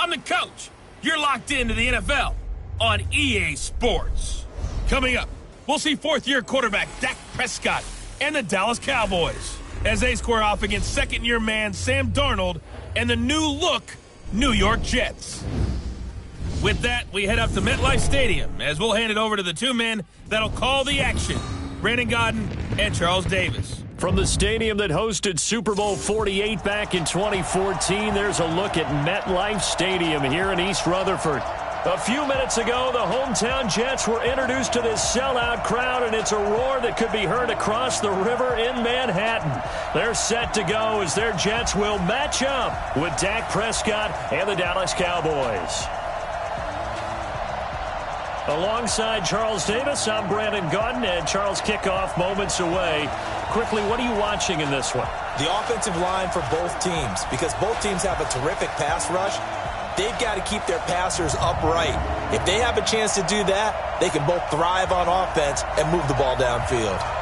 I'm the coach. You're locked into the NFL on EA Sports. Coming up, we'll see fourth-year quarterback Dak Prescott and the Dallas Cowboys as they square off against second-year man Sam Darnold and the new-look New York Jets. With that, we head up to MetLife Stadium as we'll hand it over to the two men that'll call the action, Brandon Gaudin and Charles Davis. From the stadium that hosted Super Bowl 48 back in 2014, there's a look at MetLife Stadium here in East Rutherford. A few minutes ago, the hometown Jets were introduced to this sellout crowd, and it's a roar that could be heard across the river in Manhattan. They're set to go as their Jets will match up with Dak Prescott and the Dallas Cowboys. Alongside Charles Davis, I'm Brandon Gaudin, and Charles, kickoff moments away. Quickly, what are you watching in this one? The offensive line for both teams, because both teams have a terrific pass rush. They've got to keep their passers upright. If they have a chance to do that, they can both thrive on offense and move the ball downfield.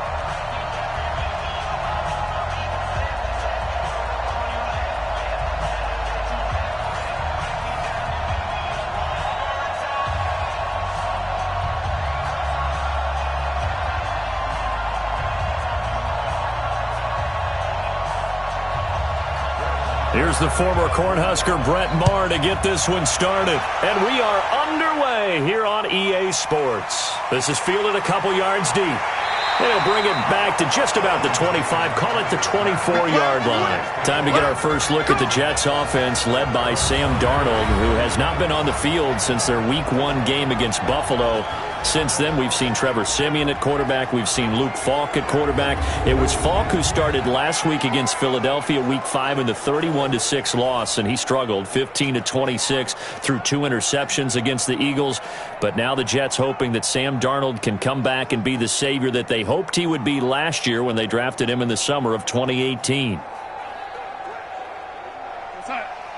Here's the former Cornhusker Brett Maher to get this one started. And we are underway here on EA Sports. This is fielded a couple yards deep. And he'll bring it back to just about the 25, call it the 24-yard line. Time to get our first look at the Jets offense led by Sam Darnold, who has not been on the field since their Week 1 game against Buffalo. Since then, we've seen Trevor Siemian at quarterback. We've seen Luke Falk at quarterback. It was Falk who started last week against Philadelphia Week 5 in the 31-6 loss, and he struggled 15-26 through 2 interceptions against the Eagles. But now the Jets hoping that Sam Darnold can come back and be the savior that they hoped he would be last year when they drafted him in the summer of 2018.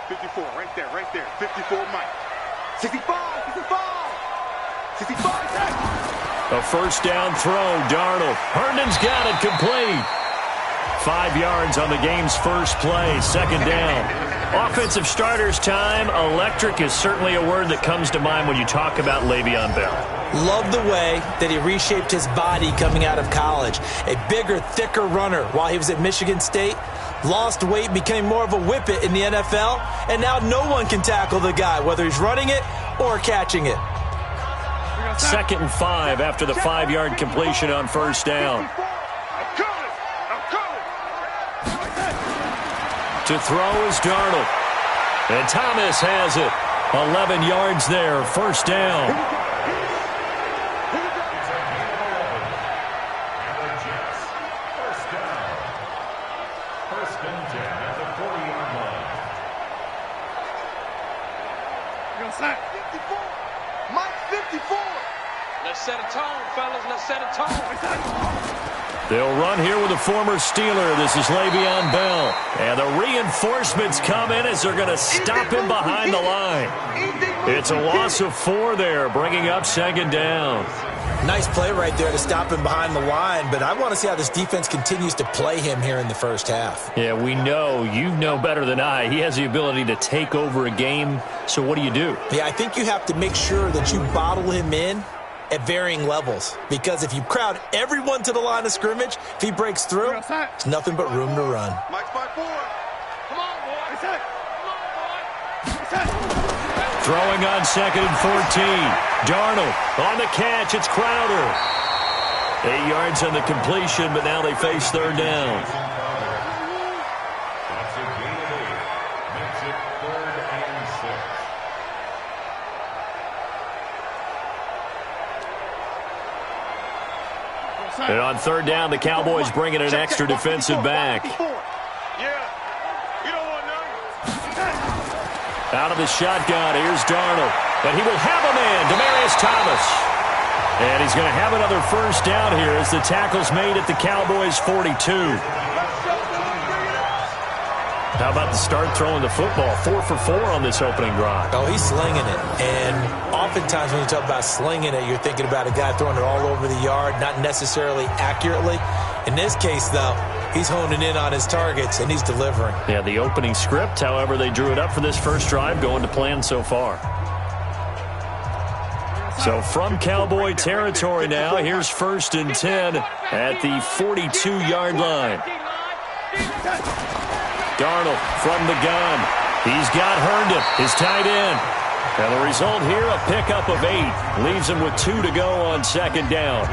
54, right there. 54, Mike. 65, 65. 65. A first down throw, Darnold. Herndon's got it complete. 5 yards on the game's first play, second down. Offensive starters time. Electric is certainly a word that comes to mind when you talk about Le'Veon Bell. Love the way that he reshaped his body coming out of college. A bigger, thicker runner while he was at Michigan State. Lost weight, became more of a whippet in the NFL, and now no one can tackle the guy, whether he's running it or catching it. 2nd and 5 after the 5-yard completion on first down. To throw is Darnold. And Thomas has it. 11 yards there, first down. Let's set a tone, fellas. Let's set a tone. They'll run here with a former Steeler. This is Le'Veon Bell. And the reinforcements come in as they're going to stop him behind the line. It's a loss of 4 there, bringing up second down. Nice play right there to stop him behind the line, but I want to see how this defense continues to play him here in the first half. Yeah, we know. You know better than I. He has the ability to take over a game, so what do you do? Yeah, I think you have to make sure that you bottle him in at varying levels, because if you crowd everyone to the line of scrimmage, if he breaks through, it's nothing but room to run. Mike's by 4. Come on, boy. Come on, boy. Throwing on 2nd and 14. Darnold on the catch. It's Crowder. 8 yards on the completion, but now they face third down. And on third down, the Cowboys bringing an extra defensive back. Out of the shotgun, here's Darnold. And he will have a man, Demaryius Thomas. And he's going to have another first down here as the tackle's made at the Cowboys' 42. How about the start throwing the football? 4 for 4 on this opening drive. Oh, he's slinging it. And oftentimes when you talk about slinging it, you're thinking about a guy throwing it all over the yard, not necessarily accurately. In this case, though, he's honing in on his targets, and he's delivering. Yeah, the opening script, however, they drew it up for this first drive, going to plan so far. So from Cowboy territory now, here's 1st and 10 at the 42-yard line. Darnold from the gun. He's got Herndon, his tight end. And the result here, a pickup of 8. Leaves him with 2 to go on 2nd down.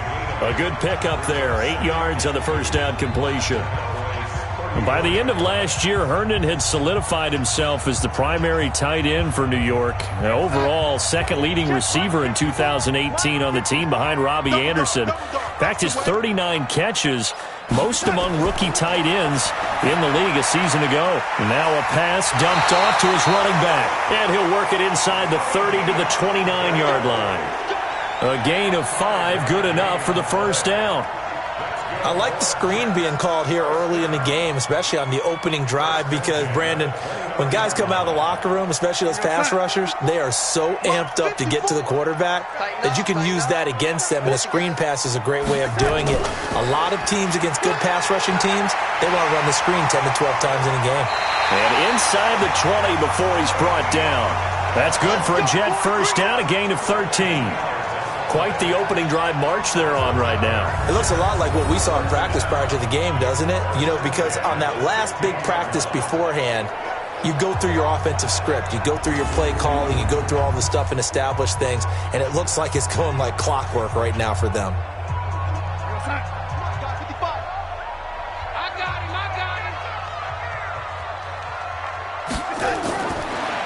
A good pickup there, 8 yards on the first down completion. By the end of last year, Herndon had solidified himself as the primary tight end for New York. Overall, 2nd leading receiver in 2018 on the team behind Robbie Anderson. In fact, his 39 catches, most among rookie tight ends in the league a season ago. Now a pass dumped off to his running back. And he'll work it inside the 30 to the 29-yard line. A gain of 5, good enough for the first down. I like the screen being called here early in the game, especially on the opening drive, because, Brandon, when guys come out of the locker room, especially those pass rushers, they are so amped up to get to the quarterback that you can use that against them, and a screen pass is a great way of doing it. A lot of teams against good pass rushing teams, they want to run the screen 10 to 12 times in a game. And inside the 20 before he's brought down. That's good for a Jet first down, a gain of 13. Quite the opening drive march they're on right now. It looks a lot like what we saw in practice prior to the game, doesn't it? You know, because on that last big practice beforehand, you go through your offensive script. You go through your play calling. You go through all the stuff and establish things. And it looks like it's going like clockwork right now for them.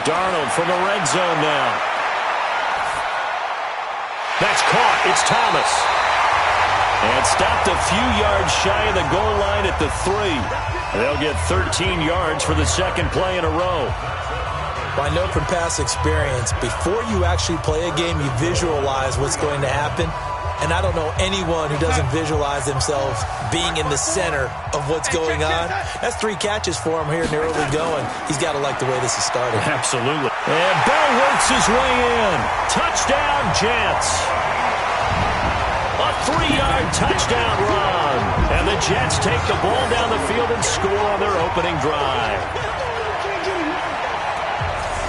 Darnold from the red zone now. That's caught. It's Thomas. And stopped a few yards shy of the goal line at the 3. They'll get 13 yards for the 2nd play in a row. Well, I know from past experience, before you actually play a game, you visualize what's going to happen. And I don't know anyone who doesn't visualize themselves being in the center of what's going on. That's 3 catches for him here in the early going. He's got to like the way this is started. Absolutely. And Bell works his way in. Touchdown, Jets. A 3-yard touchdown run. And the Jets take the ball down the field and score on their opening drive.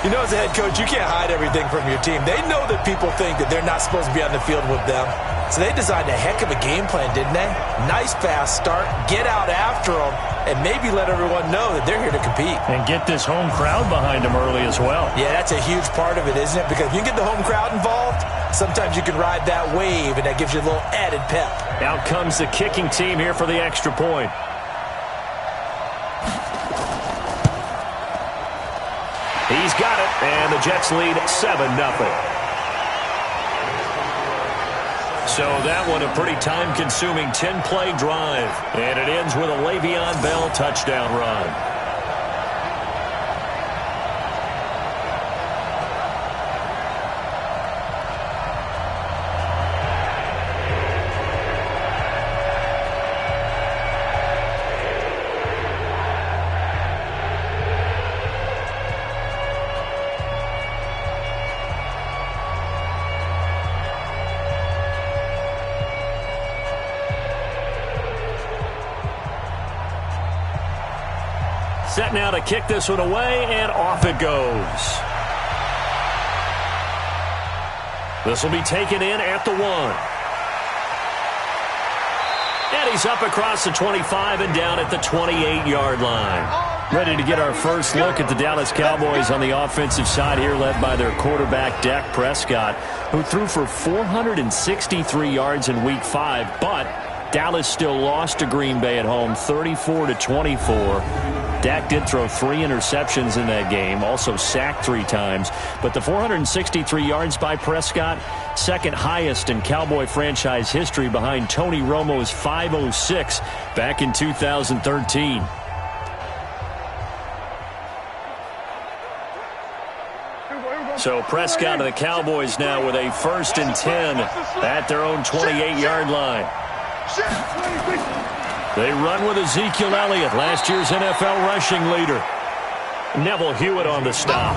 You know, as a head coach, you can't hide everything from your team. They know that people think that they're not supposed to be on the field with them. So they designed a heck of a game plan, didn't they? Nice fast start, get out after them, and maybe let everyone know that they're here to compete. And get this home crowd behind them early as well. Yeah, that's a huge part of it, isn't it? Because if you get the home crowd involved, sometimes you can ride that wave, and that gives you a little added pep. Out comes the kicking team here for the extra point. He's got it, and the Jets lead 7-0. So that one a pretty time-consuming 10-play drive. And it ends with a Le'Veon Bell touchdown run. Set now to kick this one away, and off it goes. This will be taken in at the 1. And he's up across the 25 and down at the 28-yard line. Ready to get our first look at the Dallas Cowboys on the offensive side here, led by their quarterback, Dak Prescott, who threw for 463 yards in Week 5, but Dallas still lost to Green Bay at home, 34-24. Dak did throw 3 interceptions in that game, also sacked 3 times. But the 463 yards by Prescott, second highest in Cowboy franchise history behind Tony Romo's 506 back in 2013. So Prescott and the Cowboys now with a 1st and 10 at their own 28-yard line. They run with Ezekiel Elliott, last year's NFL rushing leader. Neville Hewitt on the stop.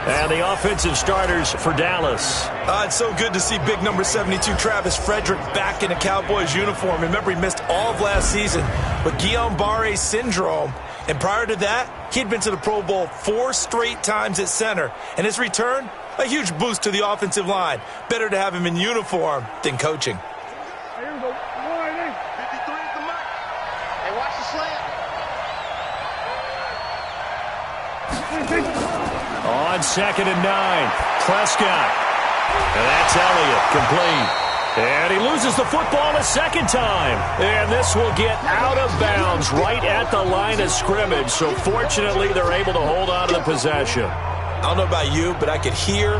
And the offensive starters for Dallas. It's so good to see big number 72 Travis Frederick back in a Cowboys uniform. Remember, he missed all of last season with Guillain-Barré syndrome. And prior to that, he'd been to the Pro Bowl 4 straight times at center. And his return, a huge boost to the offensive line. Better to have him in uniform than coaching. Here we go. 53 is the mark. Hey, watch the slant. On 2nd and 9, Prescott. And that's Elliott, complete. And he loses the football a second time. And this will get out of bounds right at the line of scrimmage. So fortunately, they're able to hold on to the possession. I don't know about you, but I could hear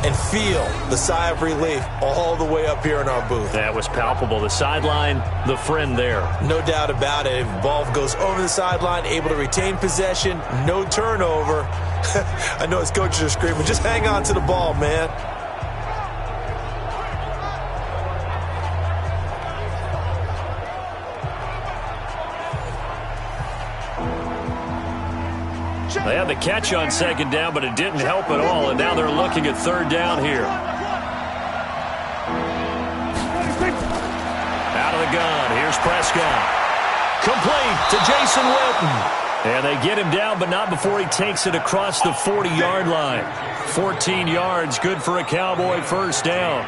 and feel the sigh of relief all the way up here in our booth. That was palpable. The sideline, the friend there. No doubt about it. If the ball goes over the sideline, able to retain possession, no turnover. I know his coaches are screaming, just hang on to the ball, man. They had the catch on 2nd down, but it didn't help at all, and now they're looking at 3rd down here. Out of the gun, here's Prescott. Complete to Jason Witten. And they get him down, but not before he takes it across the 40-yard line. 14 yards, good for a Cowboy first down.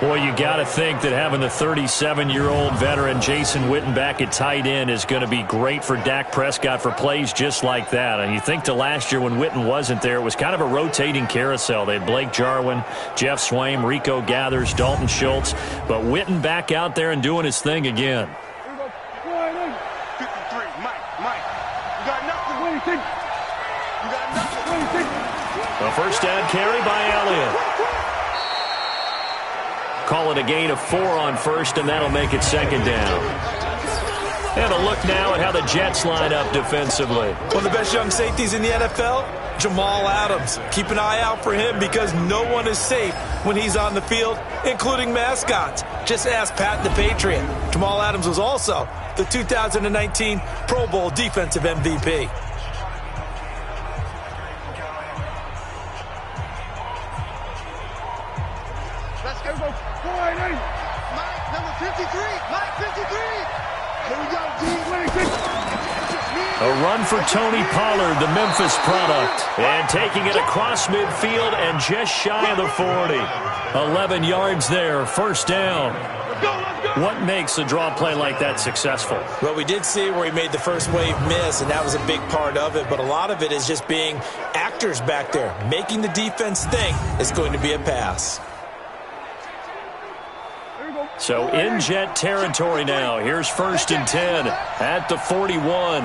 Boy, you got to think that having the 37-year-old veteran Jason Witten back at tight end is going to be great for Dak Prescott for plays just like that. And you think to last year when Witten wasn't there, it was kind of a rotating carousel. They had Blake Jarwin, Jeff Swaim, Rico Gathers, Dalton Schultz. But Witten back out there and doing his thing again. 53, Mike. You got nothing. 26. You got nothing. 26. A first down carry by Elliott. Call it a gain of 4 on first, and that'll make it 2nd down. And a look now at how the Jets line up defensively. One of the best young safeties in the NFL, Jamal Adams. Keep an eye out for him because no one is safe when he's on the field, including mascots. Just ask Pat the Patriot. Jamal Adams was also the 2019 Pro Bowl Defensive MVP. Let's go. Mike, number 53. Mike, 53. Here we go, G. 26. A run for Tony Pollard, the Memphis product. And taking it across midfield and just shy of the 40. 11 yards there, first down. What makes a draw play like that successful? Well, we did see where he made the first wave miss, and that was a big part of it. But a lot of it is just being actors back there, making the defense think it's going to be a pass. So in Jet territory now. Here's 1st and 10 at the 41.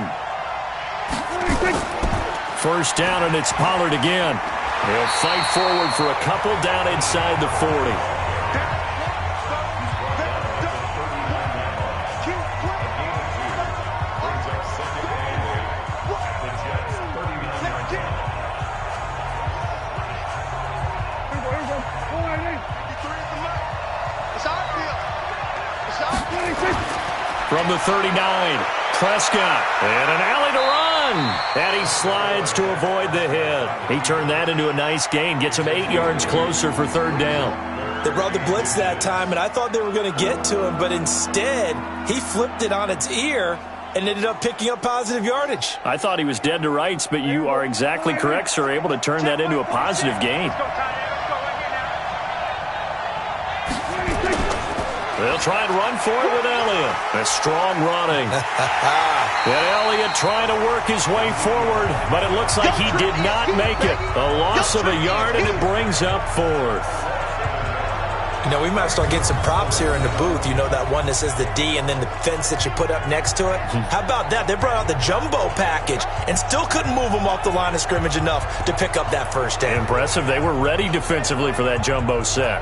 First down, and it's Pollard again. He'll fight forward for a couple down inside the 40. From the 39, Prescott, and an alley to run. And he slides to avoid the hit. He turned that into a nice gain, gets him 8 yards closer for 3rd down. They brought the blitz that time, and I thought they were going to get to him, but instead, he flipped it on its ear and ended up picking up positive yardage. I thought he was dead to rights, but you are exactly correct, sir, able to turn that into a positive gain. They'll try and run for it with Elliott. A strong running. And Elliott trying to work his way forward, but it looks like he did not make it. A loss of a yard, and it brings up 4th. You know, we might start getting some props here in the booth. You know, that one that says the D and then the fence that you put up next to it? How about that? They brought out the jumbo package and still couldn't move them off the line of scrimmage enough to pick up that first down. Impressive. They were ready defensively for that jumbo set.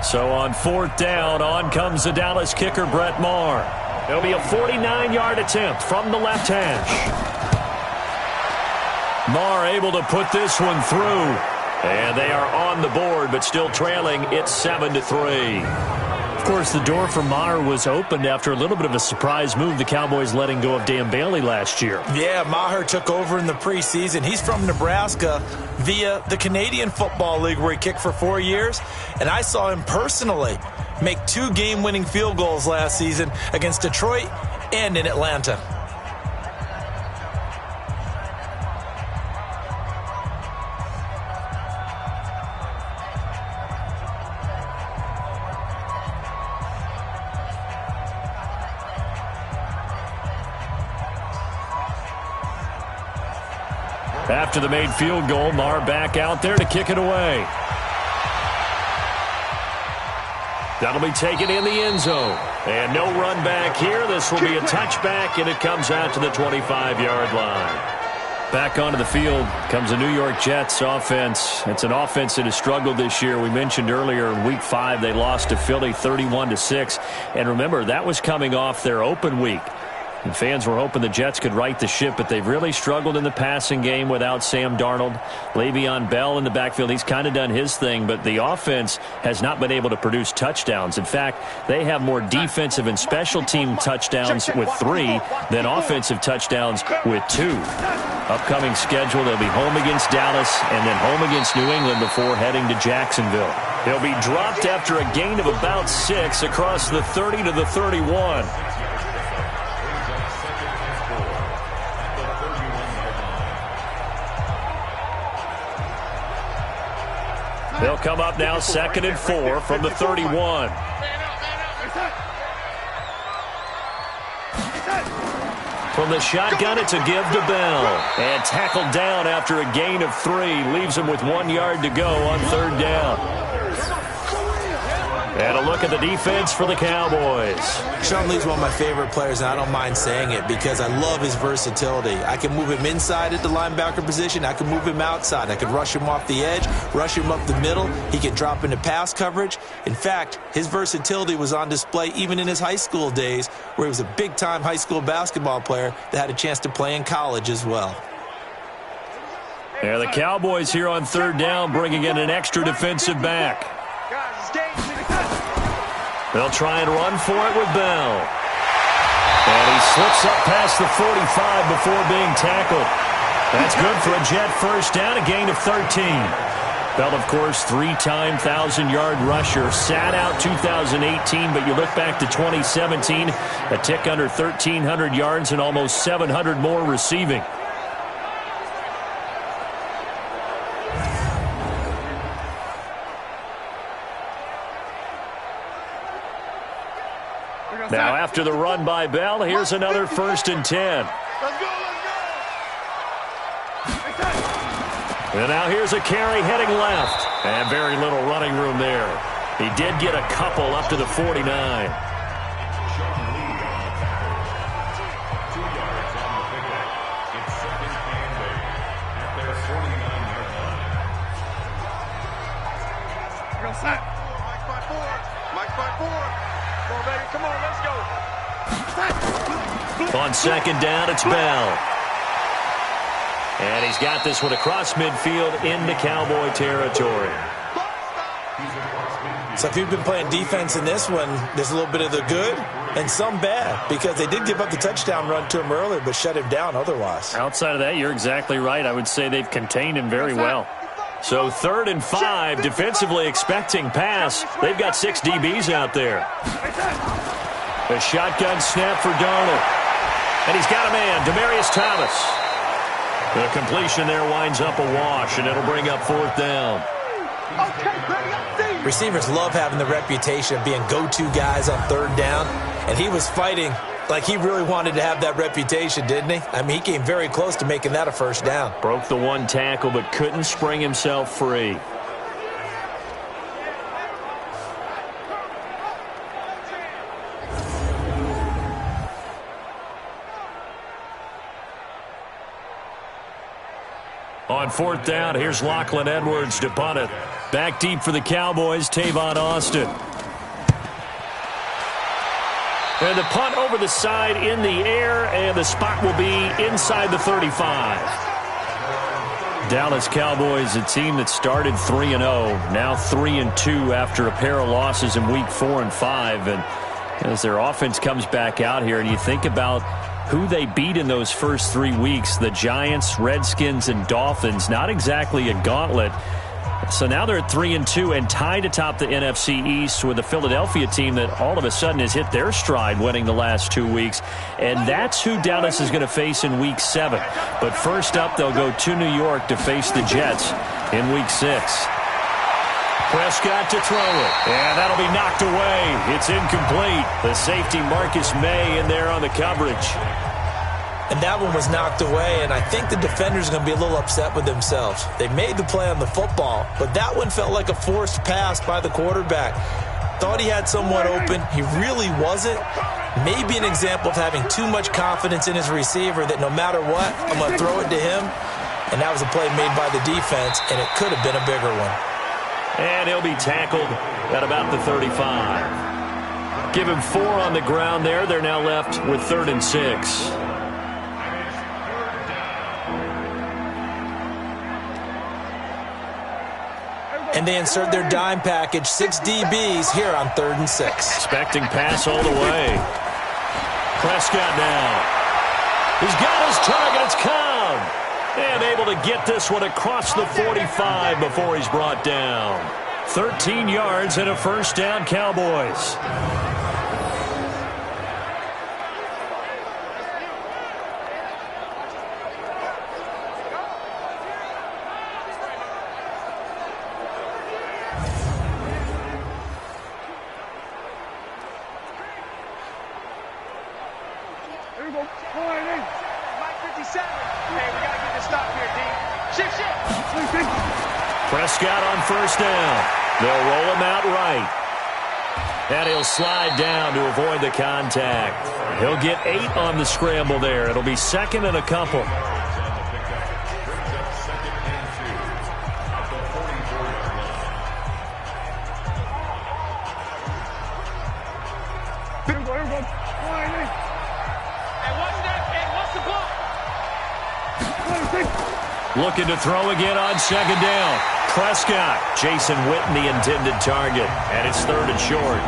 So on 4th down, on comes the Dallas kicker, Brett Maher. It'll be a 49-yard attempt from the left hash. Maher able to put this one through. And they are on the board, but still trailing. It's 7-3. Of course, the door for Maher was opened after a little bit of a surprise move, the Cowboys letting go of Dan Bailey last year. Yeah, Maher took over in the preseason. He's from Nebraska via the Canadian Football League, where he kicked for 4 years. And I saw him personally make 2 game-winning field goals last season against Detroit and in Atlanta. After the made field goal, Maher back out there to kick it away. That'll be taken in the end zone. And no run back here. This will be a touchback, and it comes out to the 25-yard line. Back onto the field comes the New York Jets offense. It's an offense that has struggled this year. We mentioned earlier in Week 5 they lost to Philly 31-6. And remember, that was coming off their open week. And fans were hoping the Jets could right the ship, but they've really struggled in the passing game without Sam Darnold. Le'Veon Bell in the backfield, he's kind of done his thing, but the offense has not been able to produce touchdowns. In fact, they have more defensive and special team touchdowns with 3 than offensive touchdowns with 2. Upcoming schedule, they'll be home against Dallas and then home against New England before heading to Jacksonville. He'll be dropped after a gain of about 6 across the 30 to the 31. They'll come up now 2nd and 4 from the 31. From the shotgun, it's a give to Bell. And tackled down after a gain of 3. Leaves him with 1 yard to go on 3rd down. And a look at the defense for the Cowboys. Sean Lee's one of my favorite players, and I don't mind saying it because I love his versatility. I can move him inside at the linebacker position. I can move him outside. I can rush him off the edge, rush him up the middle. He can drop into pass coverage. In fact, his versatility was on display even in his high school days, where he was a big-time high school basketball player that had a chance to play in college as well. Yeah, the Cowboys here on 3rd down bringing in an extra defensive back. They'll try and run for it with Bell. And he slips up past the 45 before being tackled. That's good for a Jet first down, a gain of 13. Bell, of course, 3-time 1,000-yard rusher. Sat out 2018, but you look back to 2017, a tick under 1,300 yards and almost 700 more receiving. Now, after the run by Bell, here's another 1st and 10. And now here's a carry heading left. And very little running room there. He did get a couple up to the 49. On 2nd down, it's Bell. And he's got this one across midfield into Cowboy territory. So if you've been playing defense in this one, there's a little bit of the good and some bad, because they did give up the touchdown run to him earlier but shut him down otherwise. Outside of that, you're exactly right. I would say they've contained him very well. So 3rd and 5, defensively expecting pass. They've got 6 DBs out there. A shotgun snap for Darnold. And he's got a man, Demaryius Thomas. The completion there winds up a wash, and it'll bring up 4th down. Receivers love having the reputation of being go-to guys on 3rd down, and he was fighting like he really wanted to have that reputation, didn't he? I mean, he came very close to making that a 1st down. Broke the 1 tackle, but couldn't spring himself free. On 4th down, here's Lachlan Edwards to punt it. Back deep for the Cowboys, Tavon Austin. And the punt over the side in the air, and the spot will be inside the 35. Dallas Cowboys, a team that started 3-0, now 3-2 after a pair of losses in week 4 and 5. And as their offense comes back out here, and you think about who they beat in those first 3 weeks, the Giants, Redskins, and Dolphins, not exactly a gauntlet. So now they're at 3-2 and tied atop the NFC East with the Philadelphia team that all of a sudden has hit their stride, winning the last 2 weeks. And that's who Dallas is going to face in Week 7. But first up, they'll go to New York to face the Jets in Week 6. Prescott to throw it. And that'll be knocked away. It's incomplete. The safety Marcus May in there on the coverage. And that one was knocked away, and I think the defenders are going to be a little upset with themselves. They made the play on the football, but that one felt like a forced pass by the quarterback. Thought he had someone open. He really wasn't. Maybe an example of having too much confidence in his receiver that no matter what, I'm going to throw it to him. And that was a play made by the defense, and it could have been a bigger one. And he'll be tackled at about the 35. Give him 4 on the ground there. They're now left with 3rd and 6. And they insert their dime package, 6 DBs here on 3rd and 6. Expecting pass all the way. Prescott now. He's got his target. It's Cobb. And able to get this one across the 45 before he's brought down. 13 yards and a first down, Cowboys. Prescott on first down. They'll roll him out right. And he'll slide down to avoid the contact. He'll get 8 on the scramble there. It'll be 2nd and a couple. Looking to throw again on 2nd down. Prescott, Jason Witten, the intended target, and it's 3rd and short.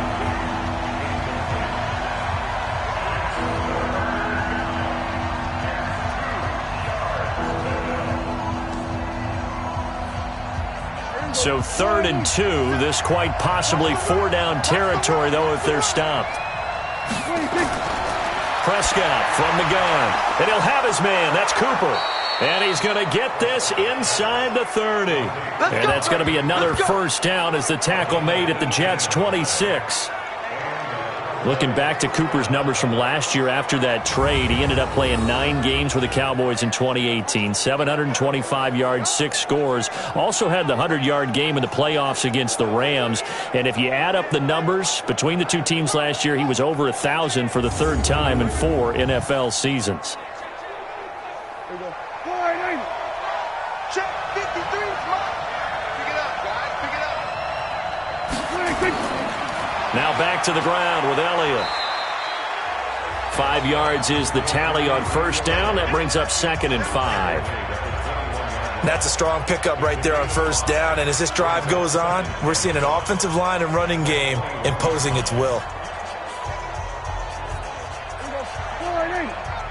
So 3rd and 2, this quite possibly 4-down territory, though, if they're stopped. Prescott from the gun, and he'll have his man. That's Cooper. And he's going to get this inside the 30. And that's going to be another first down as the tackle made at the Jets' 26. Looking back to Cooper's numbers from last year after that trade, he ended up playing 9 games with the Cowboys in 2018. 725 yards, 6 scores. Also had the 100-yard game in the playoffs against the Rams. And if you add up the numbers between the two teams last year, he was over 1,000 for the 3rd time in 4 NFL seasons. Now back to the ground with Elliott. 5 yards is the tally on first down. That brings up 2nd and 5. That's a strong pickup right there on first down. And as this drive goes on, we're seeing an offensive line and running game imposing its will.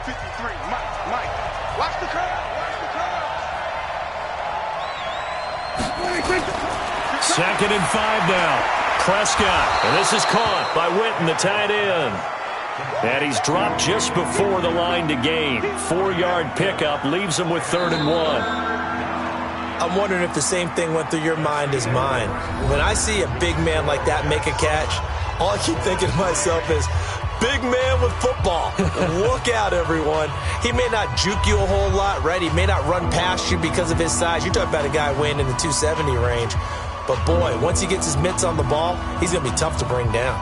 53, Mike. Watch the crowd. 2nd and 5 now. Prescott, and this is caught by Witten, the tight end. And he's dropped just before the line to gain. 4-yard pickup leaves him with 3rd and 1. I'm wondering if the same thing went through your mind as mine. When I see a big man like that make a catch, all I keep thinking to myself is, big man with football. Look out, everyone. He may not juke you a whole lot, right? He may not run past you because of his size. You're talking about a guy weighing in the 270 range. But, boy, once he gets his mitts on the ball, he's going to be tough to bring down.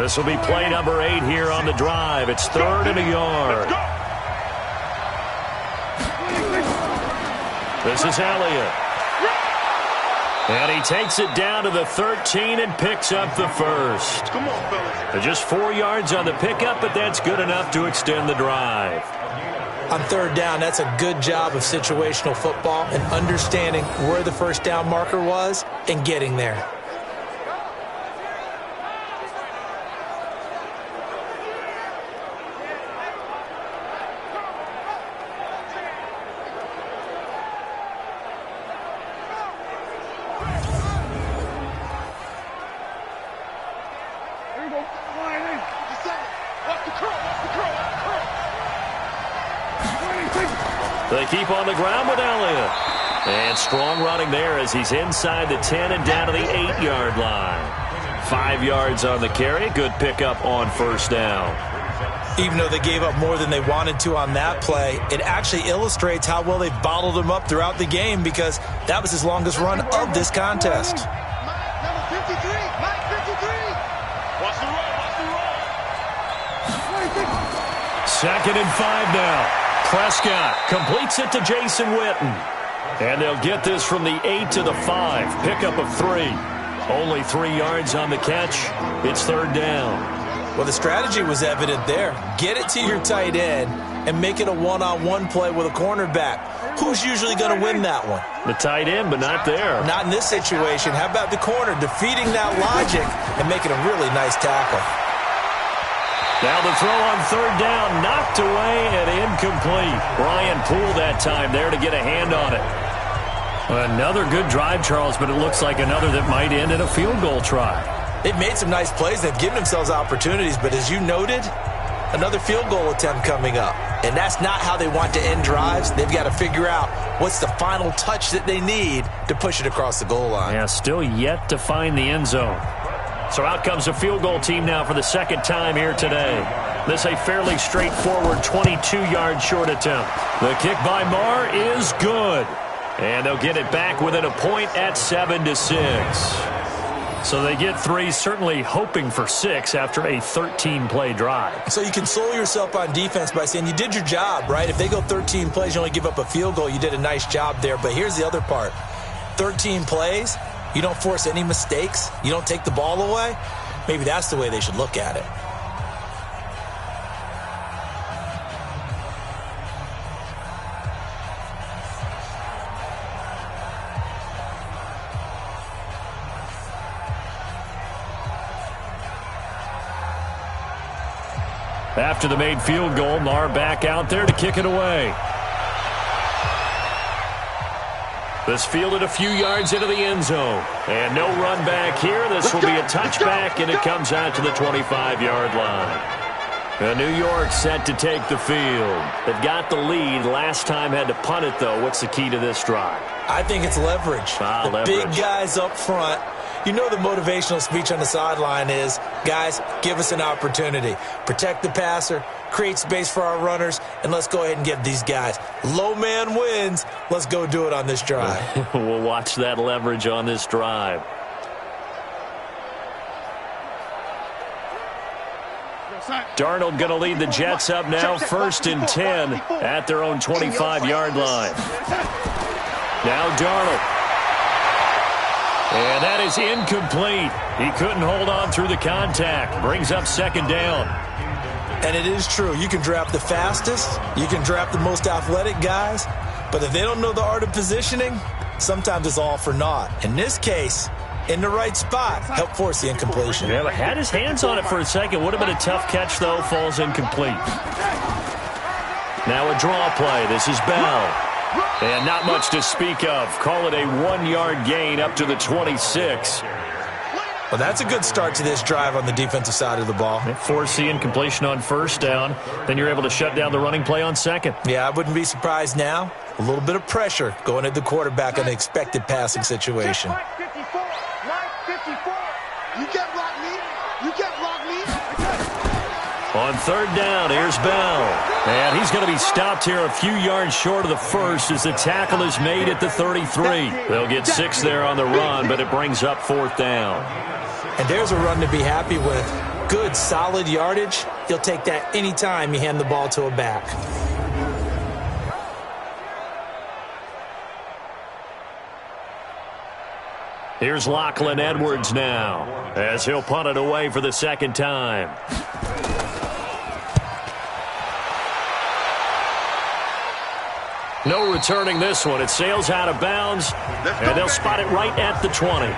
This will be play number 8 here on the drive. It's 3rd and a yard. This is Elliott. And he takes it down to the 13 and picks up the first. Come on, fellas. Just 4 yards on the pickup, but that's good enough to extend the drive. On third down, that's a good job of situational football and understanding where the first down marker was and getting there. They keep on the ground with Elliott. And strong running there as he's inside the 10 and down to the 8-yard line. 5 yards on the carry. Good pickup on first down. Even though they gave up more than they wanted to on that play, it actually illustrates how well they've bottled him up throughout the game because that was his longest run of this contest. Number 53, Mike 53. Watch the run, watch the run. 2nd and 5 now. Prescott completes it to Jason Witten. And they'll get this from the 8 to the 5. Pickup of 3. Only 3 yards on the catch. It's third down. Well, the strategy was evident there. Get it to your tight end and make it a one-on-one play with a cornerback. Who's usually going to win that one? The tight end, but not there. Not in this situation. How about the corner defeating that logic and making a really nice tackle? Now the throw on third down, knocked away and incomplete. Ryan Poole that time there to get a hand on it. Another good drive, Charles, but it looks like another that might end in a field goal try. They've made some nice plays. They've given themselves opportunities, but as you noted, another field goal attempt coming up. And that's not how they want to end drives. They've got to figure out what's the final touch that they need to push it across the goal line. Yeah, still yet to find the end zone. So out comes a field goal team now for the second time here today. This a fairly straightforward 22-yard short attempt. The kick by Marr is good. And they'll get it back within a point at 7-6. So they get 3, certainly hoping for 6 after a 13-play drive. So you console yourself on defense by saying you did your job, right? If they go 13 plays, you only give up a field goal, you did a nice job there. But here's the other part. 13 plays, you don't force any mistakes, you don't take the ball away. Maybe that's the way they should look at it. After the made field goal, Marr back out there to kick it away. This fielded a few yards into the end zone. And no run back here. This will be a touchback, and it comes out to the 25-yard line. New York set to take the field. They've got the lead. Last time had to punt it, though. What's the key to this drive? I think it's leverage. Leverage. Big guys up front. You know the motivational speech on the sideline is, guys, give us an opportunity. Protect the passer, create space for our runners, and let's go ahead and get these guys. Low man wins. Let's go do it on this drive. We'll watch that leverage on this drive. Darnold going to lead the Jets up now, 1st and 10 at their own 25-yard line. Now Darnold. And that is incomplete. He couldn't hold on through the contact. Brings up 2nd down. And it is true. You can draft the fastest. You can draft the most athletic guys. But if they don't know the art of positioning, sometimes it's all for naught. In this case, in the right spot, help force the incompletion. Yeah, but had his hands on it for a second. Would have been a tough catch, though. Falls incomplete. Now a draw play. This is Bell. And not much to speak of. Call it a 1-yard gain up to the 26. Well, that's a good start to this drive on the defensive side of the ball. Force the incompletion on 1st down. Then you're able to shut down the running play on 2nd. Yeah, I wouldn't be surprised now. A little bit of pressure going at the quarterback in an expected passing situation. Mike 54, Mike 54. You can't block me. You can't block me. On 3rd down, here's Bell. And he's going to be stopped here a few yards short of the first as the tackle is made at the 33. They'll get 6 there on the run, but it brings up 4th down. And there's a run to be happy with. Good, solid yardage. You'll take that anytime you hand the ball to a back. Here's Lachlan Edwards now as he'll punt it away for the second time. No returning this one. It sails out of bounds, and they'll spot it right at the 20. And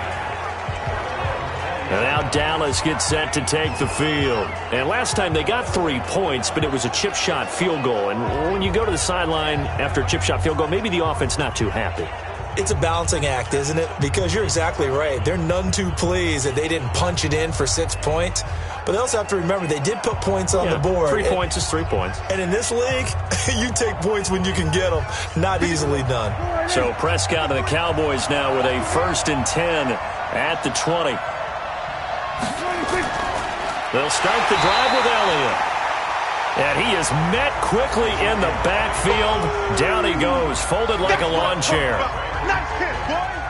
now Dallas gets set to take the field. And last time they got 3 points, but it was a chip shot field goal. And when you go to the sideline after a chip shot field goal, maybe the offense not too happy. It's a balancing act, isn't it? Because you're exactly right. They're none too pleased that they didn't punch it in for 6 points. But they also have to remember they did put points on the board. 3 points is 3 points. And in this league, you take points when you can get them. Not easily done. So Prescott and the Cowboys now with a 1st and 10 at the 20. They'll start the drive with Elliott. And he is met quickly in the backfield. Down he goes, folded like a lawn chair.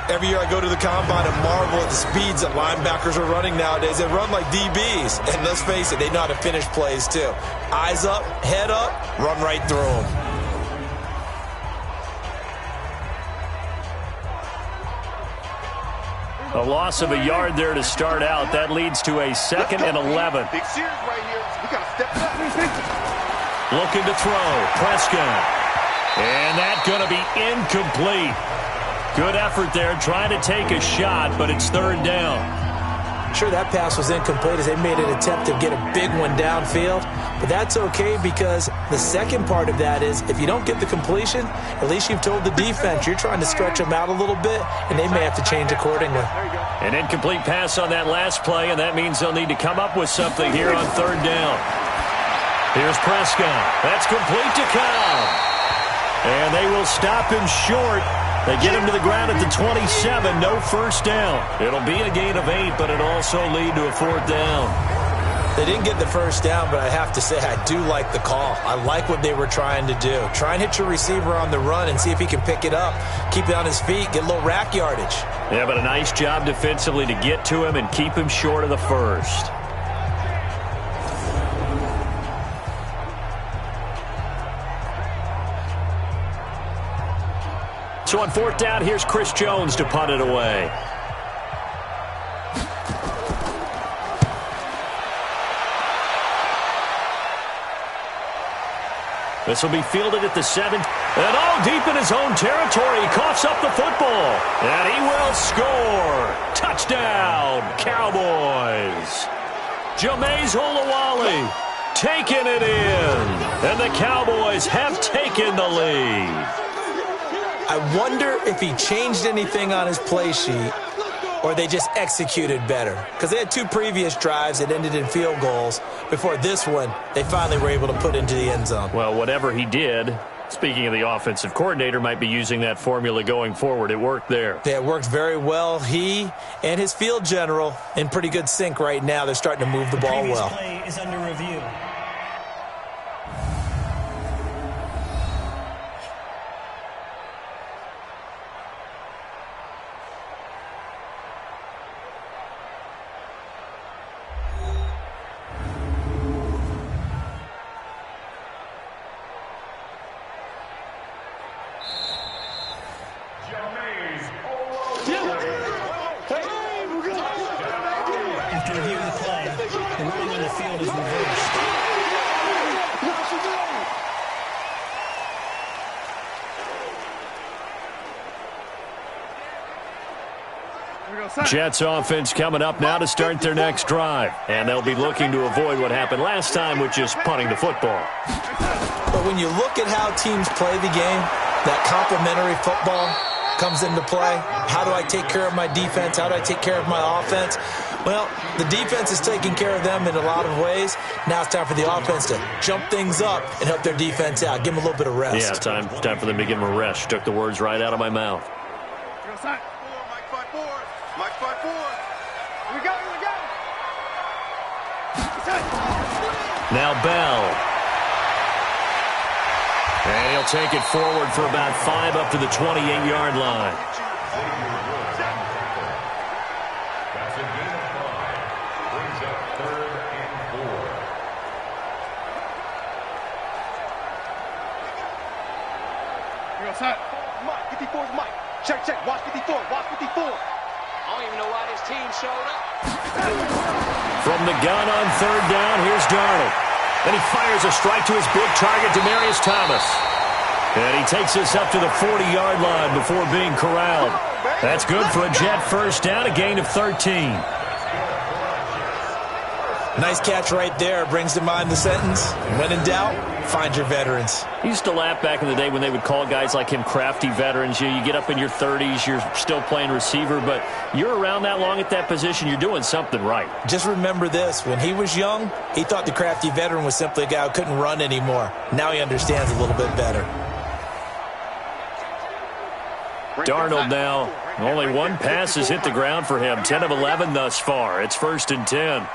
Every year I go to the combine and marvel at the speeds that linebackers are running nowadays. They run like DBs. And let's face it, they know how to finish plays too. Eyes up, head up, run right through them. A loss of a yard there to start out. That leads to a 2nd and 11. Big series right here. We got to step up. Looking to throw. Prescott. And that's going to be incomplete. Good effort there, trying to take a shot, but it's 3rd down. Sure, that pass was incomplete as they made an attempt to get a big one downfield. But that's okay because the second part of that is if you don't get the completion, at least you've told the defense you're trying to stretch them out a little bit, and they may have to change accordingly. An incomplete pass on that last play, and that means they'll need to come up with something here on 3rd down. Here's Prescott. That's complete to Cobb. And they will stop him short. They get him to the ground at the 27, no 1st down. It'll be a gain of 8, but it'll also lead to a 4th down. They didn't get the 1st down, but I have to say I do like the call. I like what they were trying to do. Try and hit your receiver on the run and see if he can pick it up. Keep it on his feet, get a little rack yardage. Yeah, but a nice job defensively to get to him and keep him short of the 1st. So on 4th down, here's Chris Jones to punt it away. This will be fielded at the 7th. And deep in his own territory. He coughs up the football. And he will score. Touchdown, Cowboys. Jameis Olawale taking it in. And the Cowboys have taken the lead. I wonder if he changed anything on his play sheet or they just executed better. Because they had 2 previous drives that ended in field goals. Before this one, they finally were able to put into the end zone. Well, whatever he did, speaking of the offensive coordinator, might be using that formula going forward. It worked there. Yeah, it worked very well. He and his field general in pretty good sync right now. They're starting to move the ball well. The play is under review. After reviewing the play, the ruling on the field is reversed. Jets offense coming up now to start their next drive. And they'll be looking to avoid what happened last time, which is punting the football. But when you look at how teams play the game, that complementary football comes into play. How do I take care of my defense? How do I take care of my offense? Well, the defense is taking care of them in a lot of ways. Now it's time for the offense to jump things up and help their defense out. Give them a little bit of rest. Yeah, time for them to give them a rest. Took the words right out of my mouth. Mike 5-4. Here we go. Now Bell. And he'll take it forward for about 5 up to the 28-yard line. Mike, 54 is Mike. Check. Watch 54. From the gun on third down, here's Darnold. And he fires a strike to his big target, Demaryius Thomas. And he takes this up to the 40-yard line before being corralled. That's good for a Jet first down, a gain of 13. Nice catch right there. Brings to mind the sentence, when in doubt, find your veterans. He used to laugh back in the day when they would call guys like him crafty veterans. You get up in your 30s, you're still playing receiver, but you're around that long at that position, you're doing something right. Just remember this. When he was young, he thought the crafty veteran was simply a guy who couldn't run anymore. Now he understands a little bit better. Darnold now. Only one pass has hit the ground for him. 10 of 11 thus far. It's 1st and 10.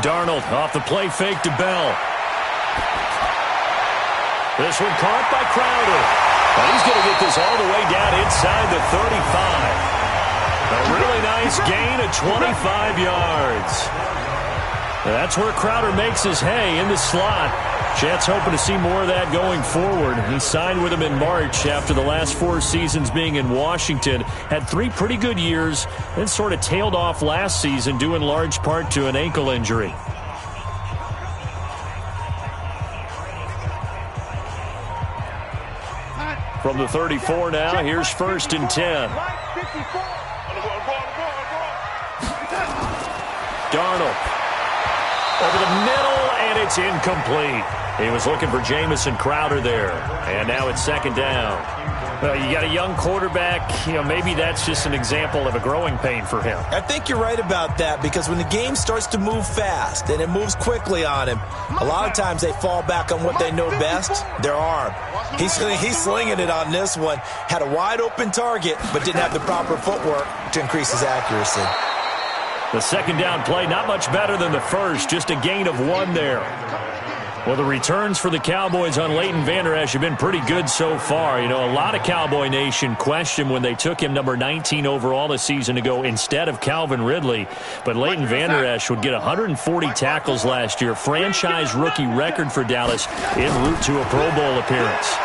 Darnold off the play fake to Bell. This one caught by Crowder. And he's going to get this all the way down inside the 35. A really nice gain of 25 yards. That's where Crowder makes his hay in the slot. Jets hoping to see more of that going forward. He signed with him in March after the last 4 seasons being in Washington. Had 3 pretty good years, then sort of tailed off last season due in large part to an ankle injury. From the 34 now, here's 1st and 10. Darnold over the middle, and it's incomplete. He was looking for Jamison Crowder there, and now it's 2nd down. Well, you got a young quarterback. Maybe that's just an example of a growing pain for him. I think you're right about that, because when the game starts to move fast and it moves quickly on him, a lot of times they fall back on what they know best, their arm. He's slinging it on this one. Had a wide open target, but didn't have the proper footwork to increase his accuracy. The 2nd down play, not much better than the first, just a gain of 1 there. Well, the returns for the Cowboys on Leighton Vander Esch have been pretty good so far. A lot of Cowboy Nation questioned when they took him number 19 overall a season ago instead of Calvin Ridley. But Leighton Vander Esch would get 140 tackles last year, franchise rookie record for Dallas, en route to a Pro Bowl appearance.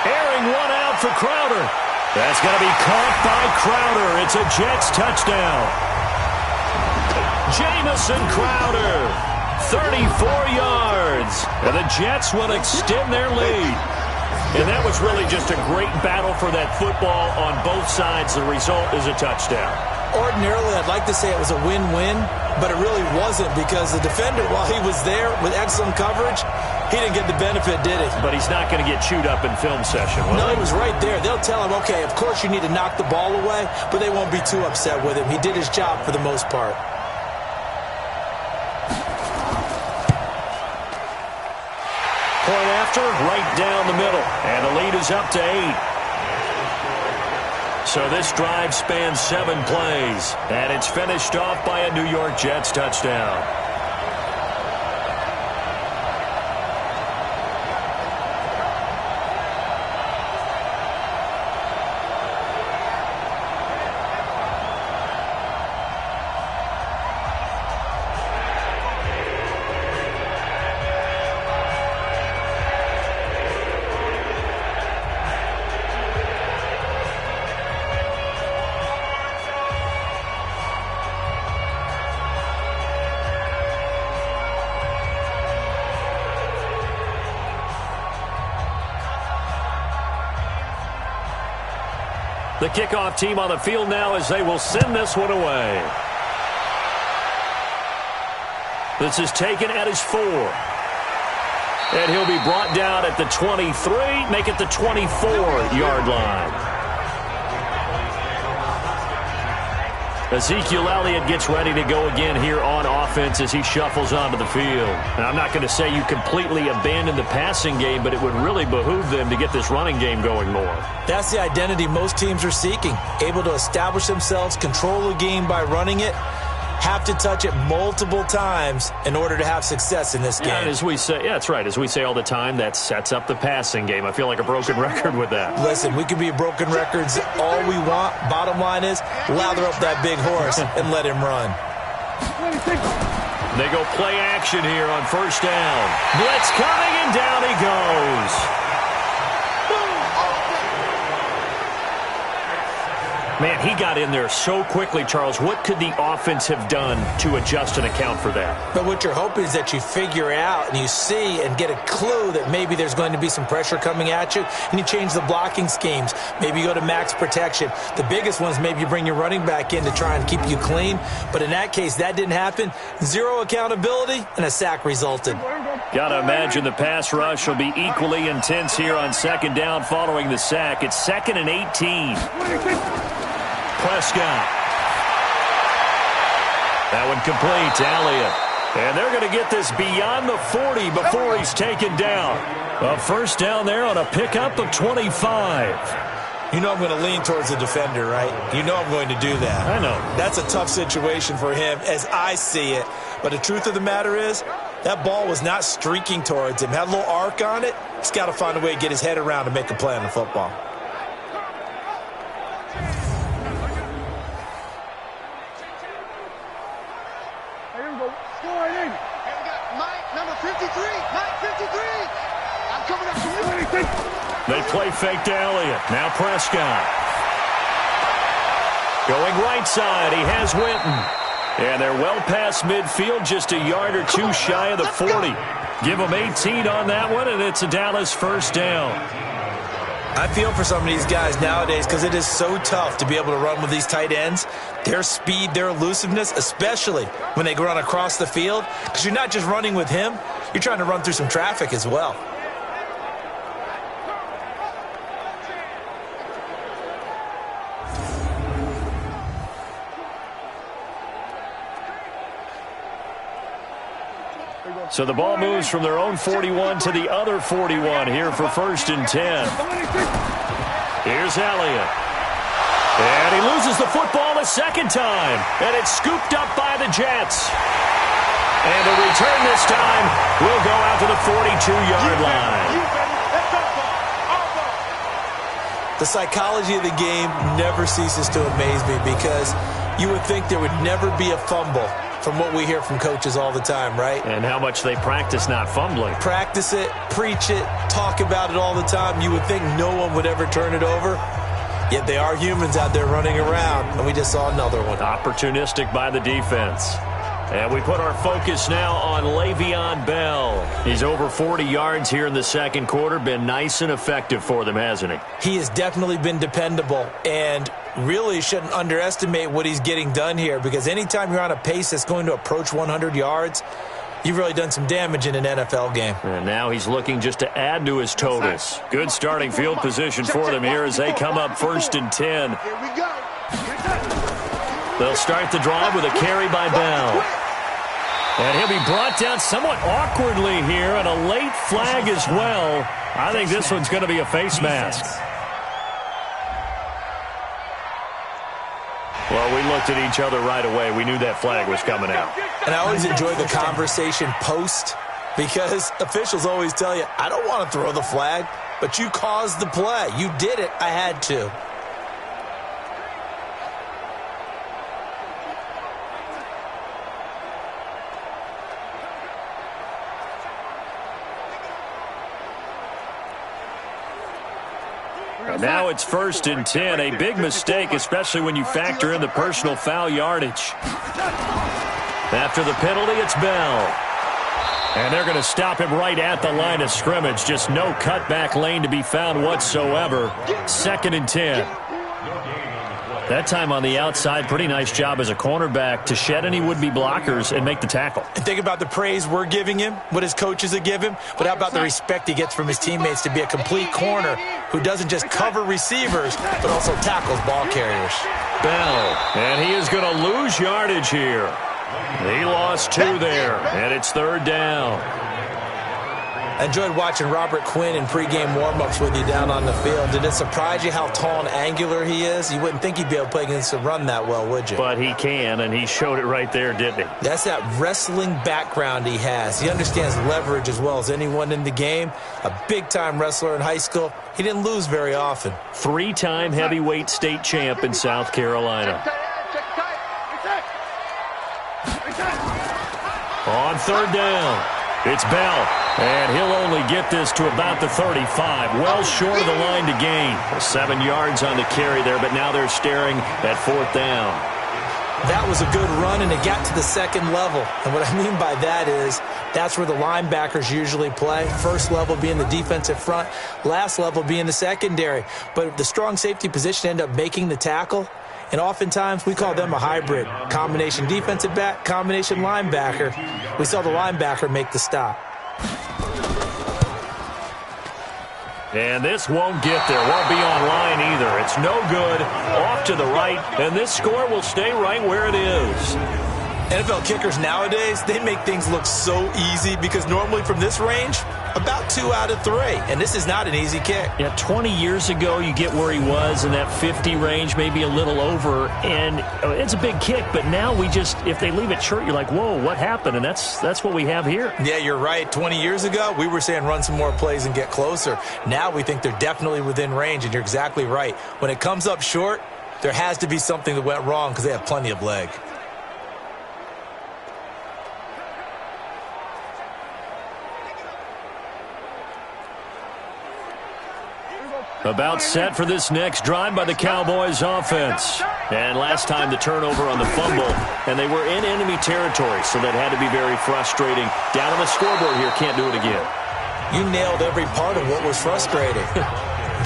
Airing one out for Crowder. That's going to be caught by Crowder. It's a Jets touchdown. Jamison Crowder. 34 yards, and the Jets will extend their lead. And that was really just a great battle for that football on both sides. The result is a touchdown. Ordinarily, I'd like to say it was a win-win, but it really wasn't, because the defender, while he was there with excellent coverage, he didn't get the benefit, did he? But he's not going to get chewed up in film session, will No, he? he was right there. They'll tell him, okay, of course you need to knock the ball away, but they won't be too upset with him. He did his job for the most part. Point after, right down the middle. And the lead is up to 8. So this drive spans 7 plays. And it's finished off by a New York Jets touchdown. The kickoff team on the field now as they will send this one away. This is taken at his 4. And he'll be brought down at the 23, make it the 24-yard line. Ezekiel Elliott gets ready to go again here on offense as he shuffles onto the field. Now, I'm not going to say you completely abandon the passing game, but it would really behoove them to get this running game going more. That's the identity most teams are seeking. Able to establish themselves, control the game by running it, have to touch it multiple times in order to have success in this game. And as we say, yeah, that's right. As we say all the time, that sets up the passing game. I feel like a broken record with that. Listen, we can be broken records all we want. Bottom line is, lather up that big horse and let him run. They go play action here on first down. Blitz coming, and down he goes. Man, he got in there so quickly, Charles. What could the offense have done to adjust and account for that? But what you're hoping is that you figure out and you see and get a clue that maybe there's going to be some pressure coming at you, and you change the blocking schemes. Maybe you go to max protection. The biggest one is maybe you bring your running back in to try and keep you clean. But in that case, that didn't happen. Zero accountability, and a sack resulted. Got to imagine the pass rush will be equally intense here on second down following the sack. It's 2nd and 18. Prescott. That one complete to Elliott. And they're going to get this beyond the 40 before he's taken down. A first down there on a pickup of 25. You know I'm going to lean towards the defender, right? You know I'm going to do that. I know. That's a tough situation for him as I see it. But the truth of the matter is, that ball was not streaking towards him. Had a little arc on it. He's got to find a way to get his head around and make a play on the football. They play fake to Elliott. Now Prescott. Going right side. He has Winton. And they're well past midfield, just a yard or two shy of the 40. Give them 18 on that one, and it's a Dallas first down. I feel for some of these guys nowadays because it is so tough to be able to run with these tight ends. Their speed, their elusiveness, especially when they run across the field. Because you're not just running with him, you're trying to run through some traffic as well. So the ball moves from their own 41 to the other 41 here for 1st and 10. Here's Elliott. And he loses the football a second time. And it's scooped up by the Jets. And the return this time will go out to the 42-yard line. The psychology of the game never ceases to amaze me because you would think there would never be a fumble from what we hear from coaches all the time, right? And how much they practice not fumbling. Practice it, preach it, talk about it all the time. You would think no one would ever turn it over. Yet they are humans out there running around, and we just saw another one. Opportunistic by the defense. And we put our focus now on Le'Veon Bell. He's over 40 yards here in the second quarter. Been nice and effective for them, hasn't he? He has definitely been dependable, and really shouldn't underestimate what he's getting done here, because anytime you're on a pace that's going to approach 100 yards, you've really done some damage in an NFL game. And now he's looking just to add to his totals. Good starting field position for them here as they come up 1st and 10. Here we go. They'll start the drive with a carry by Bell. And he'll be brought down somewhat awkwardly here, and a late flag as well. I think this one's going to be a face mask. Well, we looked at each other right away. We knew that flag was coming out. And I always enjoy the conversation post, because officials always tell you, I don't want to throw the flag, but you caused the play. You did it. I had to. And now it's 1st and 10. A big mistake, especially when you factor in the personal foul yardage. After the penalty, it's Bell. And they're going to stop him right at the line of scrimmage. Just no cutback lane to be found whatsoever. 2nd and 10. That time on the outside, pretty nice job as a cornerback to shed any would-be blockers and make the tackle. And think about the praise we're giving him, what his coaches have given him, but how about the respect he gets from his teammates to be a complete corner who doesn't just cover receivers, but also tackles ball carriers. Bell, and he is going to lose yardage here. He lost 2 there, and it's 3rd down. I enjoyed watching Robert Quinn in pregame warm-ups with you down on the field. Did it surprise you how tall and angular he is? You wouldn't think he'd be able to play against the run that well, would you? But he can, and he showed it right there, didn't he? That's that wrestling background he has. He understands leverage as well as anyone in the game. A big-time wrestler in high school. He didn't lose very often. 3-time heavyweight state champ in South Carolina. On 3rd down. It's Bell, and he'll only get this to about the 35, well short of the line to gain. 7 yards on the carry there, but now they're staring at 4th down. That was a good run, and it got to the second level. And what I mean by that is that's where the linebackers usually play. First level being the defensive front, last level being the secondary. But the strong safety position ended up making the tackle. And oftentimes we call them a hybrid. Combination defensive back, combination linebacker. We saw the linebacker make the stop. And this won't get there. Won't be on line either. It's no good. Off to the right. And this score will stay right where it is. NFL kickers nowadays, they make things look so easy because normally from this range, about 2 out of 3. And this is not an easy kick. Yeah, 20 years ago, you get where he was in that 50 range, maybe a little over. And it's a big kick, but now we just, if they leave it short, you're like, whoa, what happened? And that's what we have here. Yeah, you're right. 20 years ago, we were saying run some more plays and get closer. Now we think they're definitely within range, and you're exactly right. When it comes up short, there has to be something that went wrong because they have plenty of leg. About set for this next drive by the Cowboys offense. And last time the turnover on the fumble, and they were in enemy territory, so that had to be very frustrating. Down on the scoreboard here, can't do it again. You nailed every part of what was frustrating.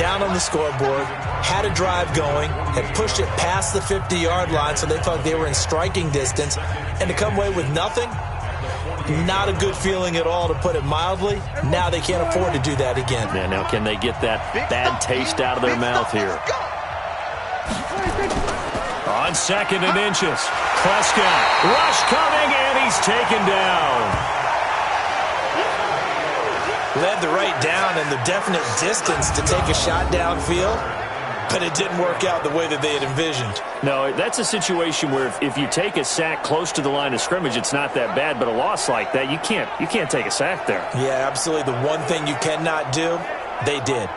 Down on the scoreboard, had a drive going, had pushed it past the 50-yard line, so they thought they were in striking distance, and to come away with nothing, not a good feeling at all, to put it mildly. Now they can't afford to do that again. Yeah, now can they get that bad taste out of their mouth here? On 2nd and inches, Prescott, rush coming, and he's taken down. Led the right down and the definite distance to take a shot downfield, but it didn't work out the way that they had envisioned. No, that's a situation where if you take a sack close to the line of scrimmage, it's not that bad, but a loss like that, you can't take a sack there. Yeah, absolutely. The one thing you cannot do, they did.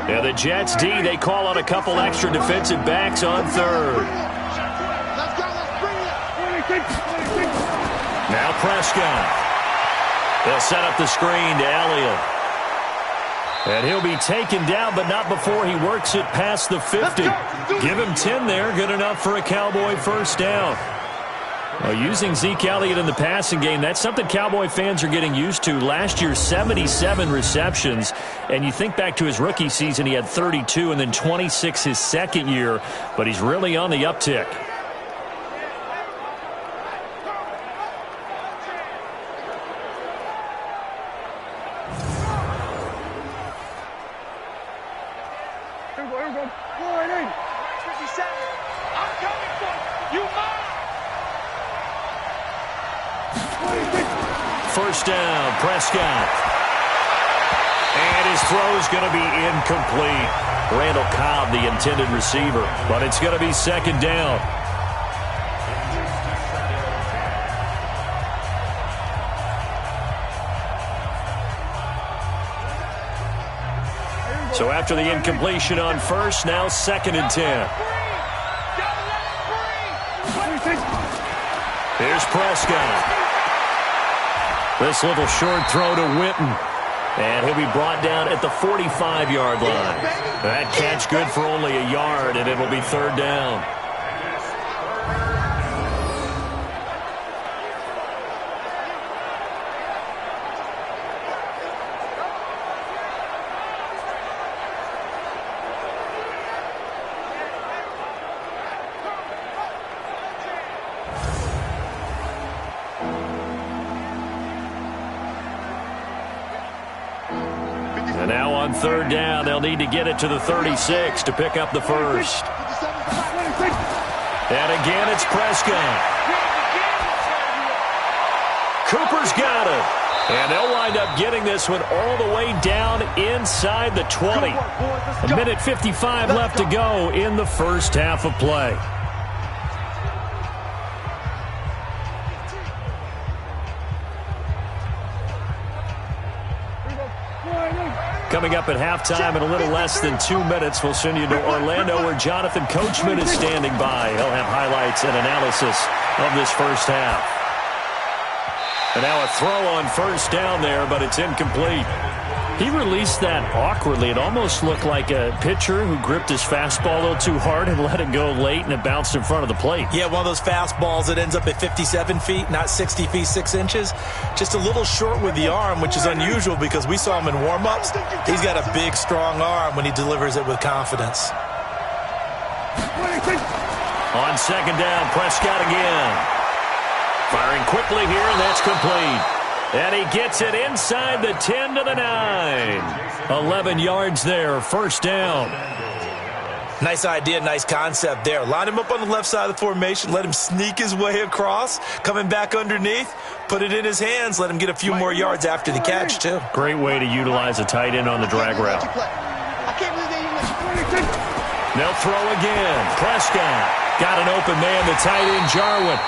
Yeah, the Jets D, they call on a couple extra defensive backs on 3rd. Now Prescott. They'll set up the screen to Elliott. And he'll be taken down, but not before he works it past the 50. Give him 10 there, good enough for a Cowboy first down. Well, using Zeke Elliott in the passing game, that's something Cowboy fans are getting used to. Last year, 77 receptions. And you think back to his rookie season, he had 32 and then 26 his second year. But he's really on the uptick. Here we go. 4-8. 57. I'm coming for you. First down, Prescott. And his throw is going to be incomplete. Randall Cobb, the intended receiver. But it's going to be 2nd down. So after the incompletion on first, now 2nd and 10. Here's Prescott. This little short throw to Witten. And he'll be brought down at the 45-yard line. That catch good for only a yard, and it'll be 3rd down. And now on 3rd down, they'll need to get it to the 36 to pick up the first. And again, it's Prescott. Cooper's got it. And they'll wind up getting this one all the way down inside the 20. A minute 55 left to go in the first half of play. Coming up at halftime in a little less than 2 minutes, we'll send you to Orlando where Jonathan Coachman is standing by. He'll have highlights and analysis of this first half. And now a throw on first down there, but it's incomplete. He released that awkwardly. It almost looked like a pitcher who gripped his fastball a little too hard and let it go late, and it bounced in front of the plate. Yeah, one of those fastballs that ends up at 57 feet, not 60 feet, 6 inches. Just a little short with the arm, which is unusual because we saw him in warm-ups. He's got a big, strong arm when he delivers it with confidence. On second down, Prescott again. Firing quickly here, and that's complete. And he gets it inside the 10 to the 9. 11 yards there, first down. Nice idea, nice concept there. Line him up on the left side of the formation, let him sneak his way across, coming back underneath, put it in his hands, let him get a few more yards after the catch, too. Great way to utilize a tight end on the drag route. They'll throw again. Prescott got an open man, the tight end, Jarwin.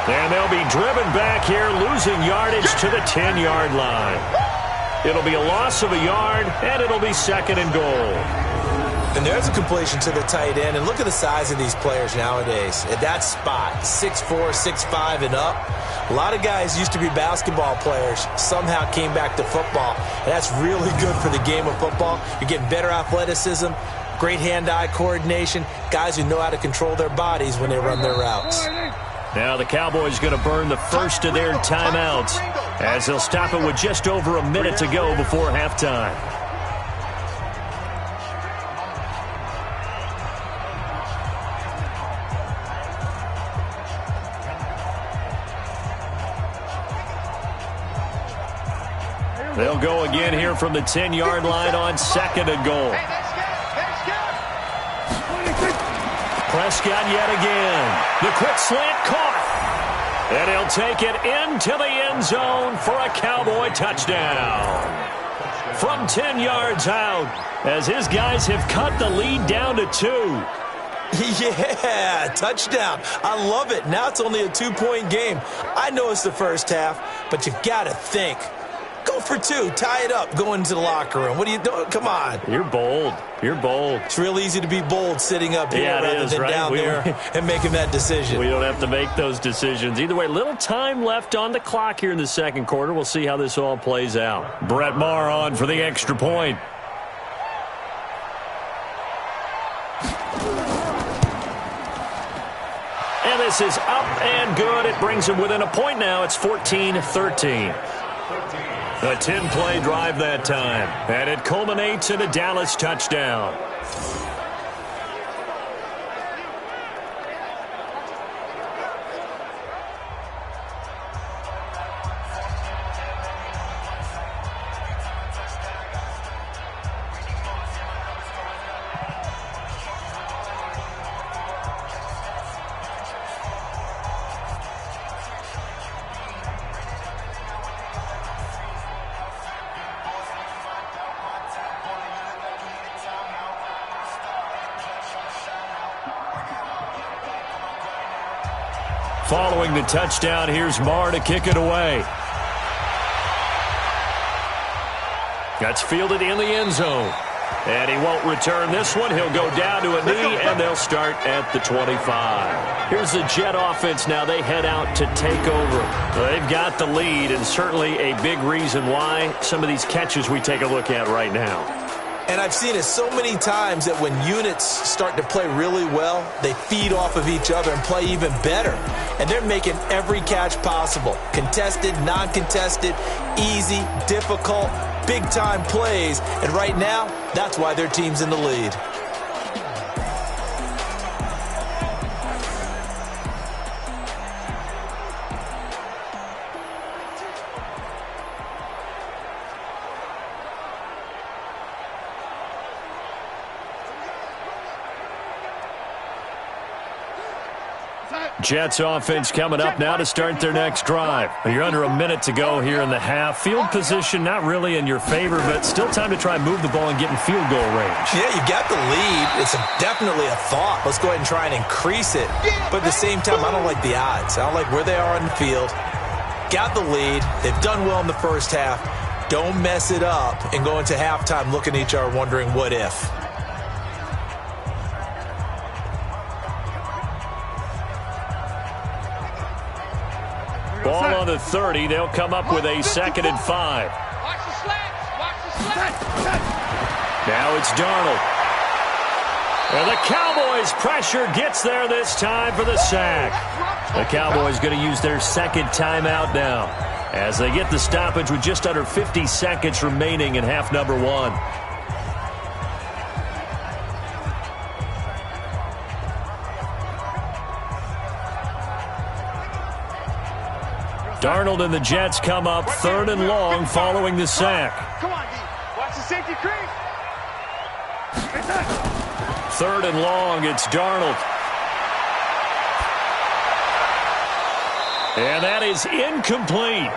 And they'll be driven back here, losing yardage to the 10-yard line. It'll be a loss of a yard, and it'll be second and goal. And there's a completion to the tight end. And look at the size of these players nowadays. At that spot, 6'4", 6'5", and up. A lot of guys used to be basketball players, somehow came back to football. And that's really good for the game of football. You're getting better athleticism, great hand-eye coordination, guys who know how to control their bodies when they run their routes. Now the Cowboys going to burn the first of their timeouts as they'll stop it with just over a minute to go before halftime. They'll go again here from the 10-yard line on second and goal. Prescott yet again. The quick slant caught. And he'll take it into the end zone for a Cowboy touchdown. From 10 yards out, as his guys have cut the lead down to 2. Yeah, touchdown. I love it. Now it's only a 2-point game. I know it's the first half, but you've got to think. Go for 2. Tie it up. Go into the locker room. What are you doing? Come on. You're bold. You're bold. It's real easy to be bold sitting up here rather than down there and making that decision. We don't have to make those decisions. Either way, little time left on the clock here in the second quarter. We'll see how this all plays out. Brett Maher on for the extra point. And this is up and good. It brings him within a point now. It's 14-13. A 10-play drive that time, and it culminates in a Dallas touchdown. Following the touchdown, here's Maher to kick it away. That's fielded in the end zone. And he won't return this one. He'll go down to a knee, and they'll start at the 25. Here's the Jet offense now. They head out to take over. They've got the lead, and certainly a big reason why some of these catches we take a look at right now. And I've seen it so many times that when units start to play really well, they feed off of each other and play even better. And they're making every catch possible. Contested, non-contested, easy, difficult, big-time plays. And right now, that's why their team's in the lead. Jets offense coming up now to start their next drive. You're under a minute to go here in the half. Field position not really in your favor, but still time to try and move the ball and get in field goal range. Yeah, you got the lead. It's definitely a thought. Let's go ahead and try and increase it. But at the same time, I don't like the odds. I don't like where they are on the field. Got the lead. They've done well in the first half. Don't mess it up and go into halftime looking at each other wondering what if. Ball on the 30. They'll come up with a 2nd and 5. Watch the slats. Watch the slats. Now it's Darnold. And the Cowboys pressure gets there this time for the sack. The Cowboys going to use their 2nd timeout now as they get the stoppage with just under 50 seconds remaining in half number 1. Darnold and the Jets come up 3rd and long following the sack. Come on, D. Watch the safety crease. 3rd and long, it's Darnold. And that is incomplete.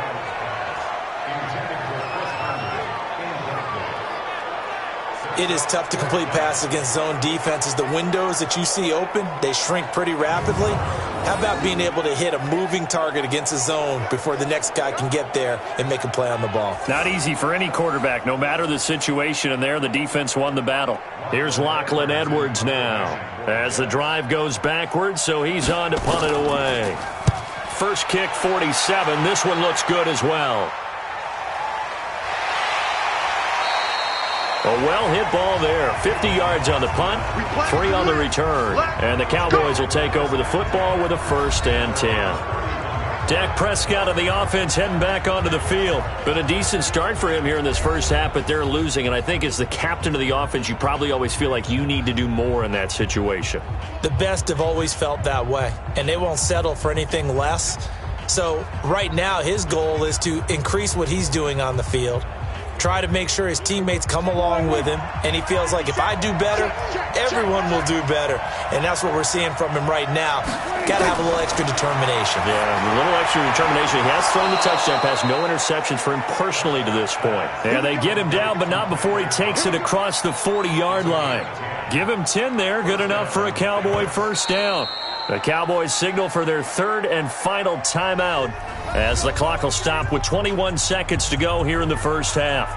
It is tough to complete passes against zone defenses. The windows that you see open, they shrink pretty rapidly. How about being able to hit a moving target against a zone before the next guy can get there and make a play on the ball? Not easy for any quarterback, no matter the situation, and there the defense won the battle. Here's Lachlan Edwards now as the drive goes backwards, so he's on to punt it away. First kick, 47. This one looks good as well. A well-hit ball there. 50 yards on the punt, 3 on the return. And the Cowboys will take over the football with a 1st and 10. Dak Prescott of the offense heading back onto the field. Been a decent start for him here in this first half, but they're losing. And I think as the captain of the offense, you probably always feel like you need to do more in that situation. The best have always felt that way, and they won't settle for anything less. So right now his goal is to increase what he's doing on the field, try to make sure his teammates come along with him, and he feels like if I do better, everyone will do better. And that's what we're seeing from him right now. Got to have a little extra determination. Yeah, a little extra determination. He has thrown the touchdown pass. No interceptions for him personally to this point. And they get him down, but not before he takes it across the 40-yard line. Give him 10 there. Good enough for a Cowboy 1st down. The Cowboys signal for their 3rd and final timeout as the clock will stop with 21 seconds to go here in the first half.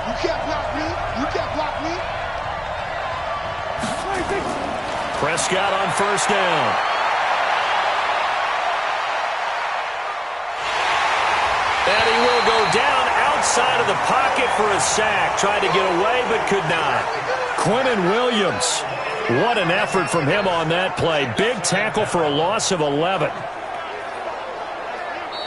You can't block me. You can't block me. Prescott on 1st down. And he will go down outside of the pocket for a sack. Tried to get away, but could not. Quinnen Williams. What an effort from him on that play. Big tackle for a loss of 11.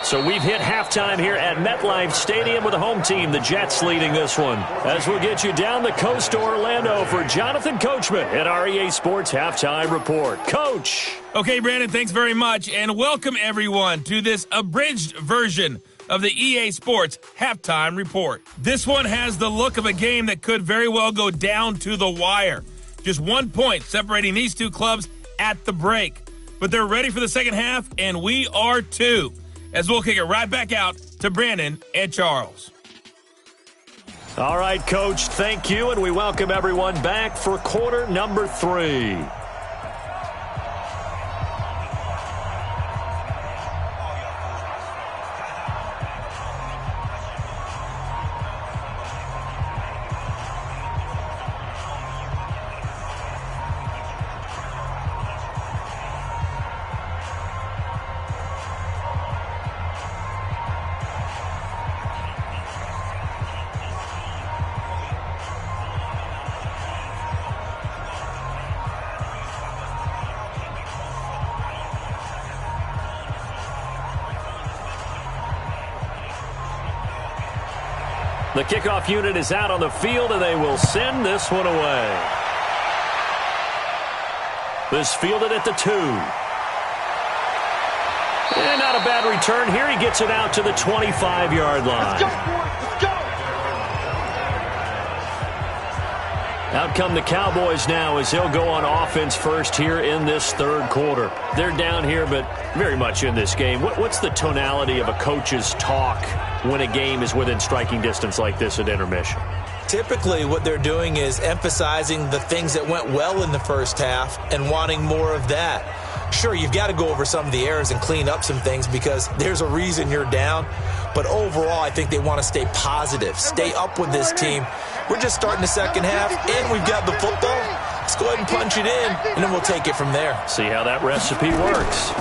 So we've hit halftime here at MetLife Stadium with the home team, the Jets, leading this one. As we'll get you down the coast to Orlando for Jonathan Coachman at our EA Sports Halftime Report. Coach. Okay, Brandon, thanks very much, and welcome everyone to this abridged version of the EA Sports Halftime Report. This one has the look of a game that could very well go down to the wire. Just 1 point separating these two clubs at the break. But they're ready for the second half, and we are too. As we'll kick it right back out to Brandon and Charles. All right, Coach, thank you, and we welcome everyone back for quarter number 3. The kickoff unit is out on the field, and they will send this one away. This fielded at the 2. And not a bad return here. He gets it out to the 25-yard line. Let's go, boys. Let's go. Out come the Cowboys now as they'll go on offense first here in this third quarter. They're down here, but very much in this game. What's the tonality of a coach's talk when a game is within striking distance like this at intermission? Typically, what they're doing is emphasizing the things that went well in the first half and wanting more of that. Sure, you've got to go over some of the errors and clean up some things because there's a reason you're down. But overall, I think they want to stay positive, stay up with this team. We're just starting the second half, and we've got the football. Let's go ahead and punch it in, and then we'll take it from there. See how that recipe works.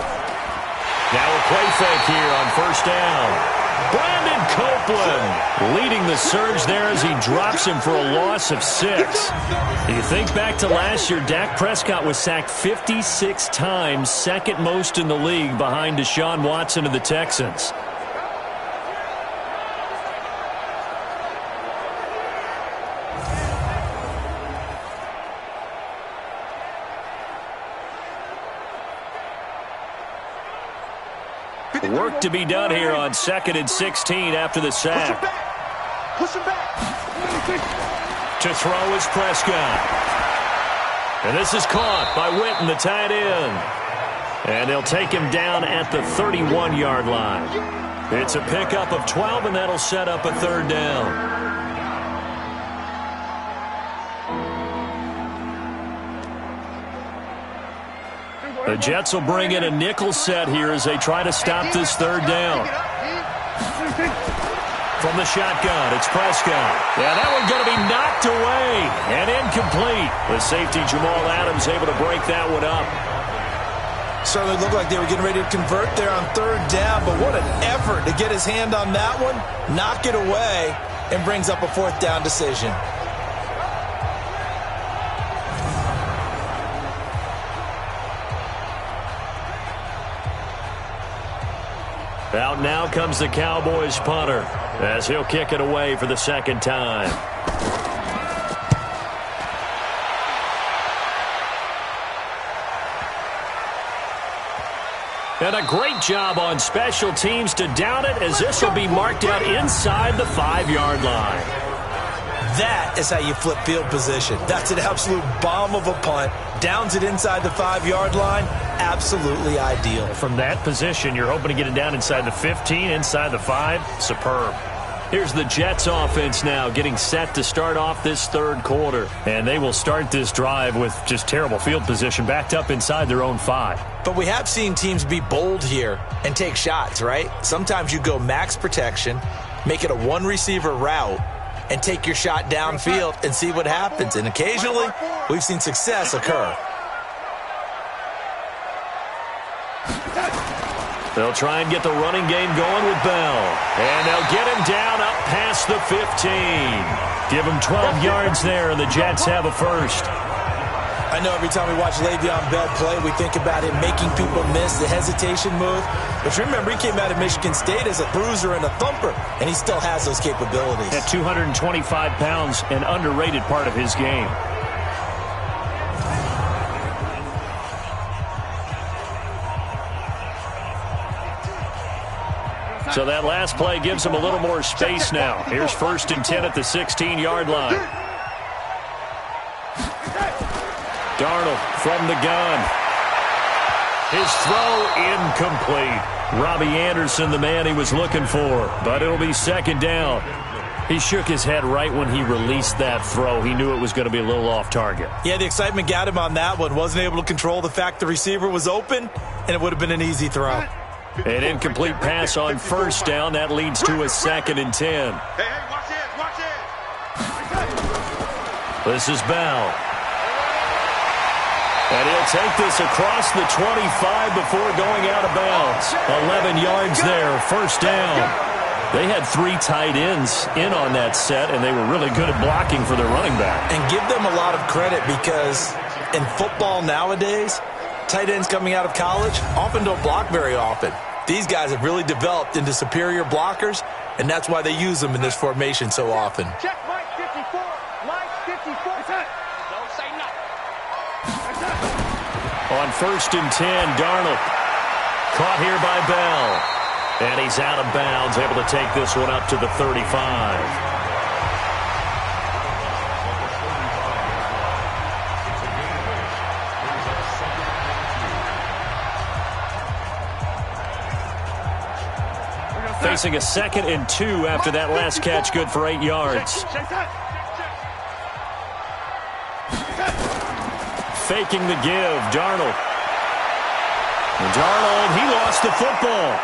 Now a play fake here on first down. Brandon Copeland leading the surge there as he drops him for a loss of 6. You think back to last year, Dak Prescott was sacked 56 times, second most in the league behind Deshaun Watson of the Texans. Work to be done here on 2nd and 16 after the sack. Push him back. To throw is Prescott. And this is caught by Witten, the tight end. And they'll take him down at the 31-yard line. It's a pickup of 12, and that'll set up a third down. The Jets will bring in a nickel set here as they try to stop this third down. From the shotgun, it's Prescott. Yeah, that one's going to be knocked away and incomplete. The safety, Jamal Adams, able to break that one up. Certainly looked like they were getting ready to convert there on third down, but what an effort to get his hand on that one, knock it away, and brings up a fourth down decision. Out now comes the Cowboys punter as he'll kick it away for the second time. And a great job on special teams to down it as this will be marked out inside the 5-yard line. That is how you flip field position. That's an absolute bomb of a punt. Downs it inside the 5-yard line. Absolutely ideal. From that position, you're hoping to get it down inside the 15, inside the 5. Superb. Here's the Jets offense now getting set to start off this third quarter. And they will start this drive with just terrible field position backed up inside their own 5. But we have seen teams be bold here and take shots, right? Sometimes you go max protection, make it a one-receiver route, and take your shot downfield and see what happens. And occasionally, we've seen success occur. They'll try and get the running game going with Bell. And they'll get him down up past the 15. Give him 12 yards there, and the Jets have a first. I know every time we watch Le'Veon Bell play, we think about him making people miss the hesitation move. But remember, he came out of Michigan State as a bruiser and a thumper, and he still has those capabilities. At 225 pounds, an underrated part of his game. So that last play gives him a little more space now. Here's 1st and 10 at the 16-yard line. Darnold from the gun. His throw incomplete. Robbie Anderson, the man he was looking for, but it'll be second down. He shook his head right when he released that throw. He knew it was going to be a little off target. Yeah, the excitement got him on that one. Wasn't able to control the fact the receiver was open, and it would have been an easy throw. An incomplete pass on first down. That leads to a 2nd and 10. Hey, watch it. This is Bell. And he'll take this across the 25 before going out of bounds. 11 yards there, first down. They had 3 tight ends in on that set, and they were really good at blocking for their running back. And give them a lot of credit because in football nowadays, tight ends coming out of college often don't block very often. These guys have really developed into superior blockers, and that's why they use them in this formation so often. Check Mike 54. Mike 54. Don't say nothing. On 1st and 10, Darnold caught here by Bell. And he's out of bounds, able to take this one up to the 35. Facing a 2nd and 2 after that last catch, good for 8 yards. Faking the give, Darnold. Darnold, he lost the football.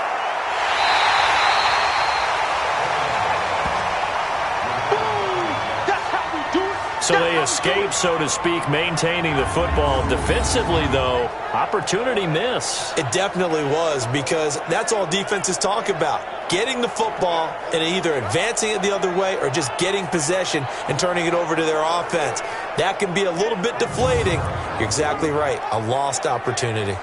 So they escape, so to speak, maintaining the football. Defensively, though, opportunity miss. It definitely was, because that's all defenses talk about. Getting the football and either advancing it the other way or just getting possession and turning it over to their offense. That can be a little bit deflating. You're exactly right. A lost opportunity.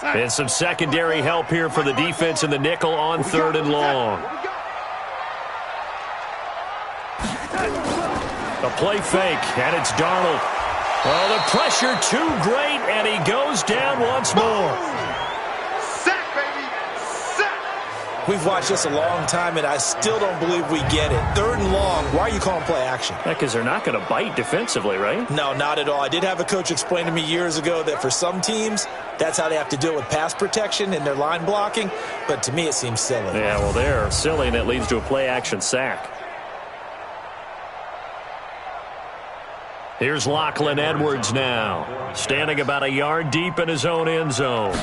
And some secondary help here for the defense in the nickel on 3rd and long. A play fake, and it's Darnold. Oh, the pressure too great, and he goes down once more. Sack, baby! Sack! We've watched this a long time, and I still don't believe we get it. 3rd and long, why are you calling play action? Because they're not going to bite defensively, right? No, not at all. I did have a coach explain to me years ago that for some teams, that's how they have to deal with pass protection and their line blocking. But to me, it seems silly. Yeah, well, they're silly, and it leads to a play-action sack. Here's Lachlan Edwards now, standing about a yard deep in his own end zone.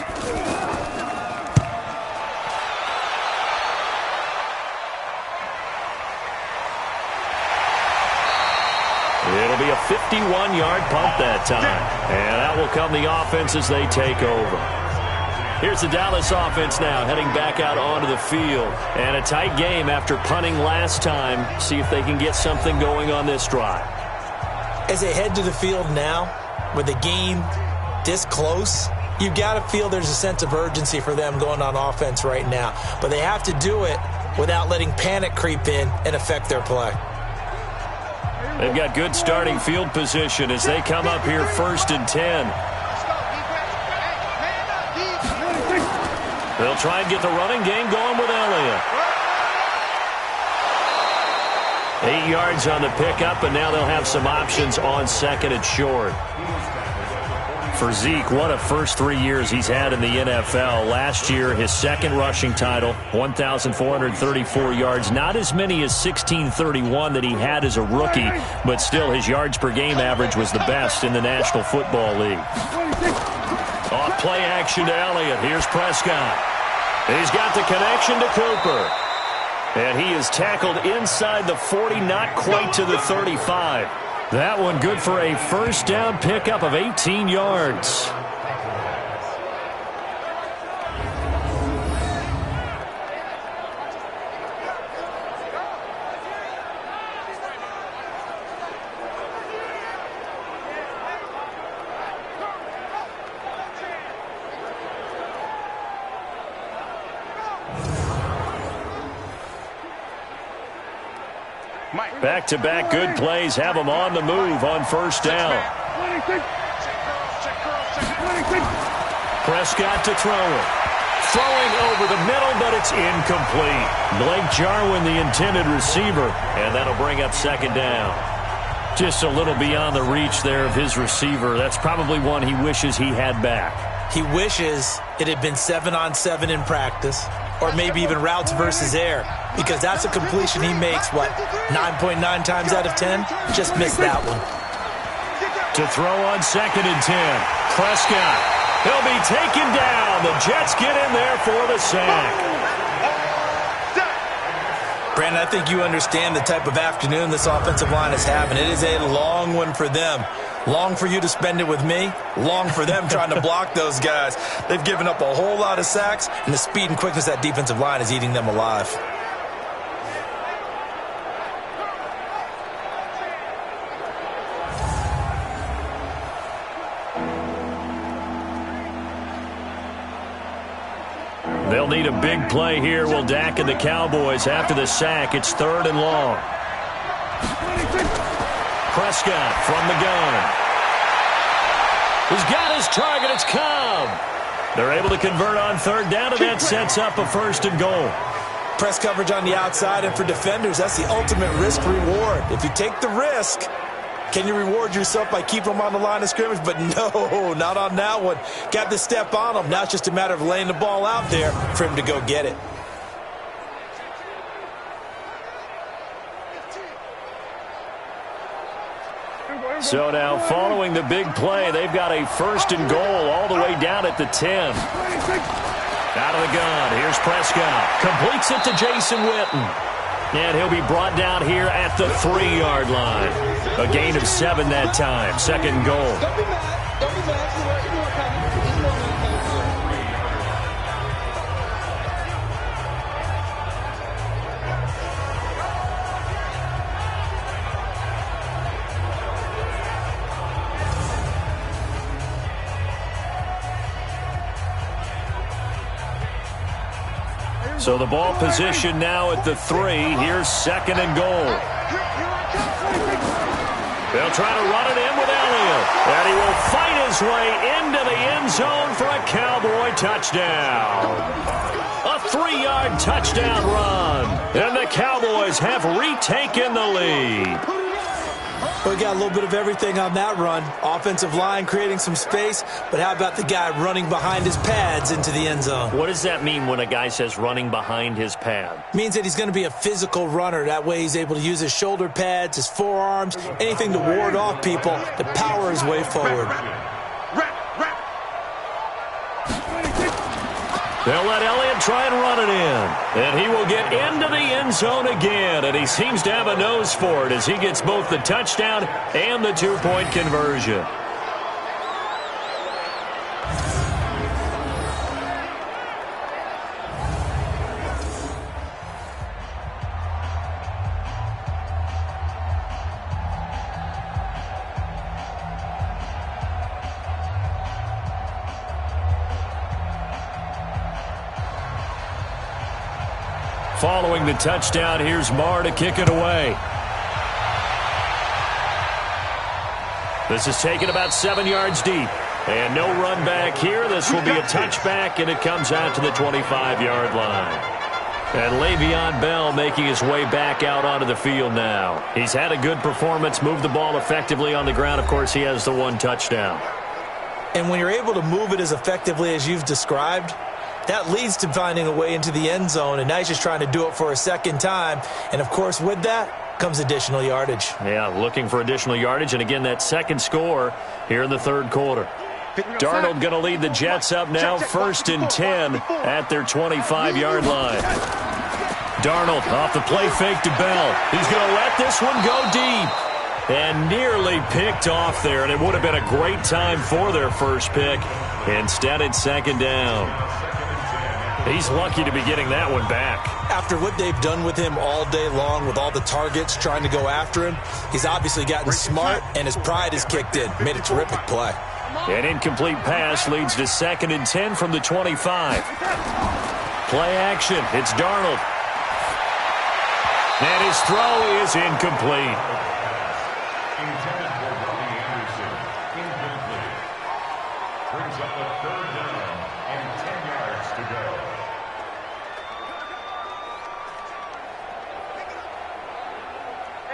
It'll be a 51-yard punt that time. And that will come the offense as they take over. Here's the Dallas offense now, heading back out onto the field. And a tight game after punting last time. See if they can get something going on this drive. As they head to the field now, with the game this close, you've got to feel there's a sense of urgency for them going on offense right now. But they have to do it without letting panic creep in and affect their play. They've got good starting field position as they come up here 1st and 10. They'll try and get the running game going with Elliott. 8 yards on the pickup, and now they'll have some options on 2nd and short. For Zeke, what a first 3 years he's had in the NFL. Last year, his 2nd rushing title, 1,434 yards. Not as many as 1,631 that he had as a rookie, but still his yards per game average was the best in the National Football League. Off play action to Elliott. Here's Prescott. He's got the connection to Cooper. And he is tackled inside the 40, not quite to the 35. That one good for a first down pickup of 18 yards. Back-to-back good plays have them on the move on first down. Prescott to throw it. Throwing over the middle, but it's incomplete. Blake Jarwin, the intended receiver, and that'll bring up 2nd down. Just a little beyond the reach there of his receiver. That's probably one he wishes he had back. He wishes it had been 7-on-7 in practice, or maybe even routes versus air, because that's a completion he makes, 9.9 times out of 10? Just missed that one. To throw on 2nd and 10. Prescott. He'll be taken down. The Jets get in there for the sack. Brandon, I think you understand the type of afternoon this offensive line is having. It is a long one for them. Long for you to spend it with me. Long for them trying to block those guys. They've given up a whole lot of sacks, and the speed and quickness of that defensive line is eating them alive. They'll need a big play here. Will Dak and the Cowboys after the sack. It's 3rd and long. Prescott from the gun. He's got his target. It's Cobb. They're able to convert on 3rd down, and that sets up a 1st and goal. Press coverage on the outside, and for defenders, that's the ultimate risk-reward. If you take the risk, can you reward yourself by keeping them on the line of scrimmage? But no, not on that one. Got to step on them. Now it's just a matter of laying the ball out there for him to go get it. So now following the big play, they've got a 1st and goal all the way down at the 10. Out of the gun, here's Prescott. Completes it to Jason Witten. And he'll be brought down here at the 3-yard line. A gain of 7 that time. 2nd goal. Don't be mad. Don't be mad. You know what kind So the ball position now at the 3. Here's 2nd and goal. They'll try to run it in with Elliott. And he will fight his way into the end zone for a Cowboy touchdown. A 3-yard touchdown run. And the Cowboys have retaken the lead. We got a little bit of everything on that run. Offensive line creating some space, but how about the guy running behind his pads into the end zone? What does that mean when a guy says running behind his pad? Means that he's going to be a physical runner. That way he's able to use his shoulder pads, his forearms, anything to ward off people to power his way forward. They'll let Elliott try and run it in. And he will get into the end zone again. And he seems to have a nose for it as he gets both the touchdown and the 2-point conversion. Following the touchdown, here's Marr to kick it away. This is taken about 7 yards deep. And no run back here. This will be a touchback, and it comes out to the 25-yard line. And Le'Veon Bell making his way back out onto the field now. He's had a good performance, moved the ball effectively on the ground. Of course, he has the 1 touchdown. And when you're able to move it as effectively as you've described, that leads to finding a way into the end zone, and now he's just trying to do it for a 2nd time. And, of course, with that comes additional yardage. Yeah, looking for additional yardage. And, again, that 2nd score here in the 3rd quarter. Darnold going to lead the Jets up now, 1st and 10 at their 25-yard line. Darnold off the play fake to Bell. He's going to let this one go deep. And nearly picked off there, and it would have been a great time for their first pick. Instead, it's 2nd down. He's lucky to be getting that one back. After what they've done with him all day long with all the targets trying to go after him, he's obviously gotten smart, and his pride has kicked in. Made a terrific play. An incomplete pass leads to 2nd and 10 from the 25. Play action. It's Darnold. And his throw is incomplete. Brings up the 3rd down and 10 yards to go.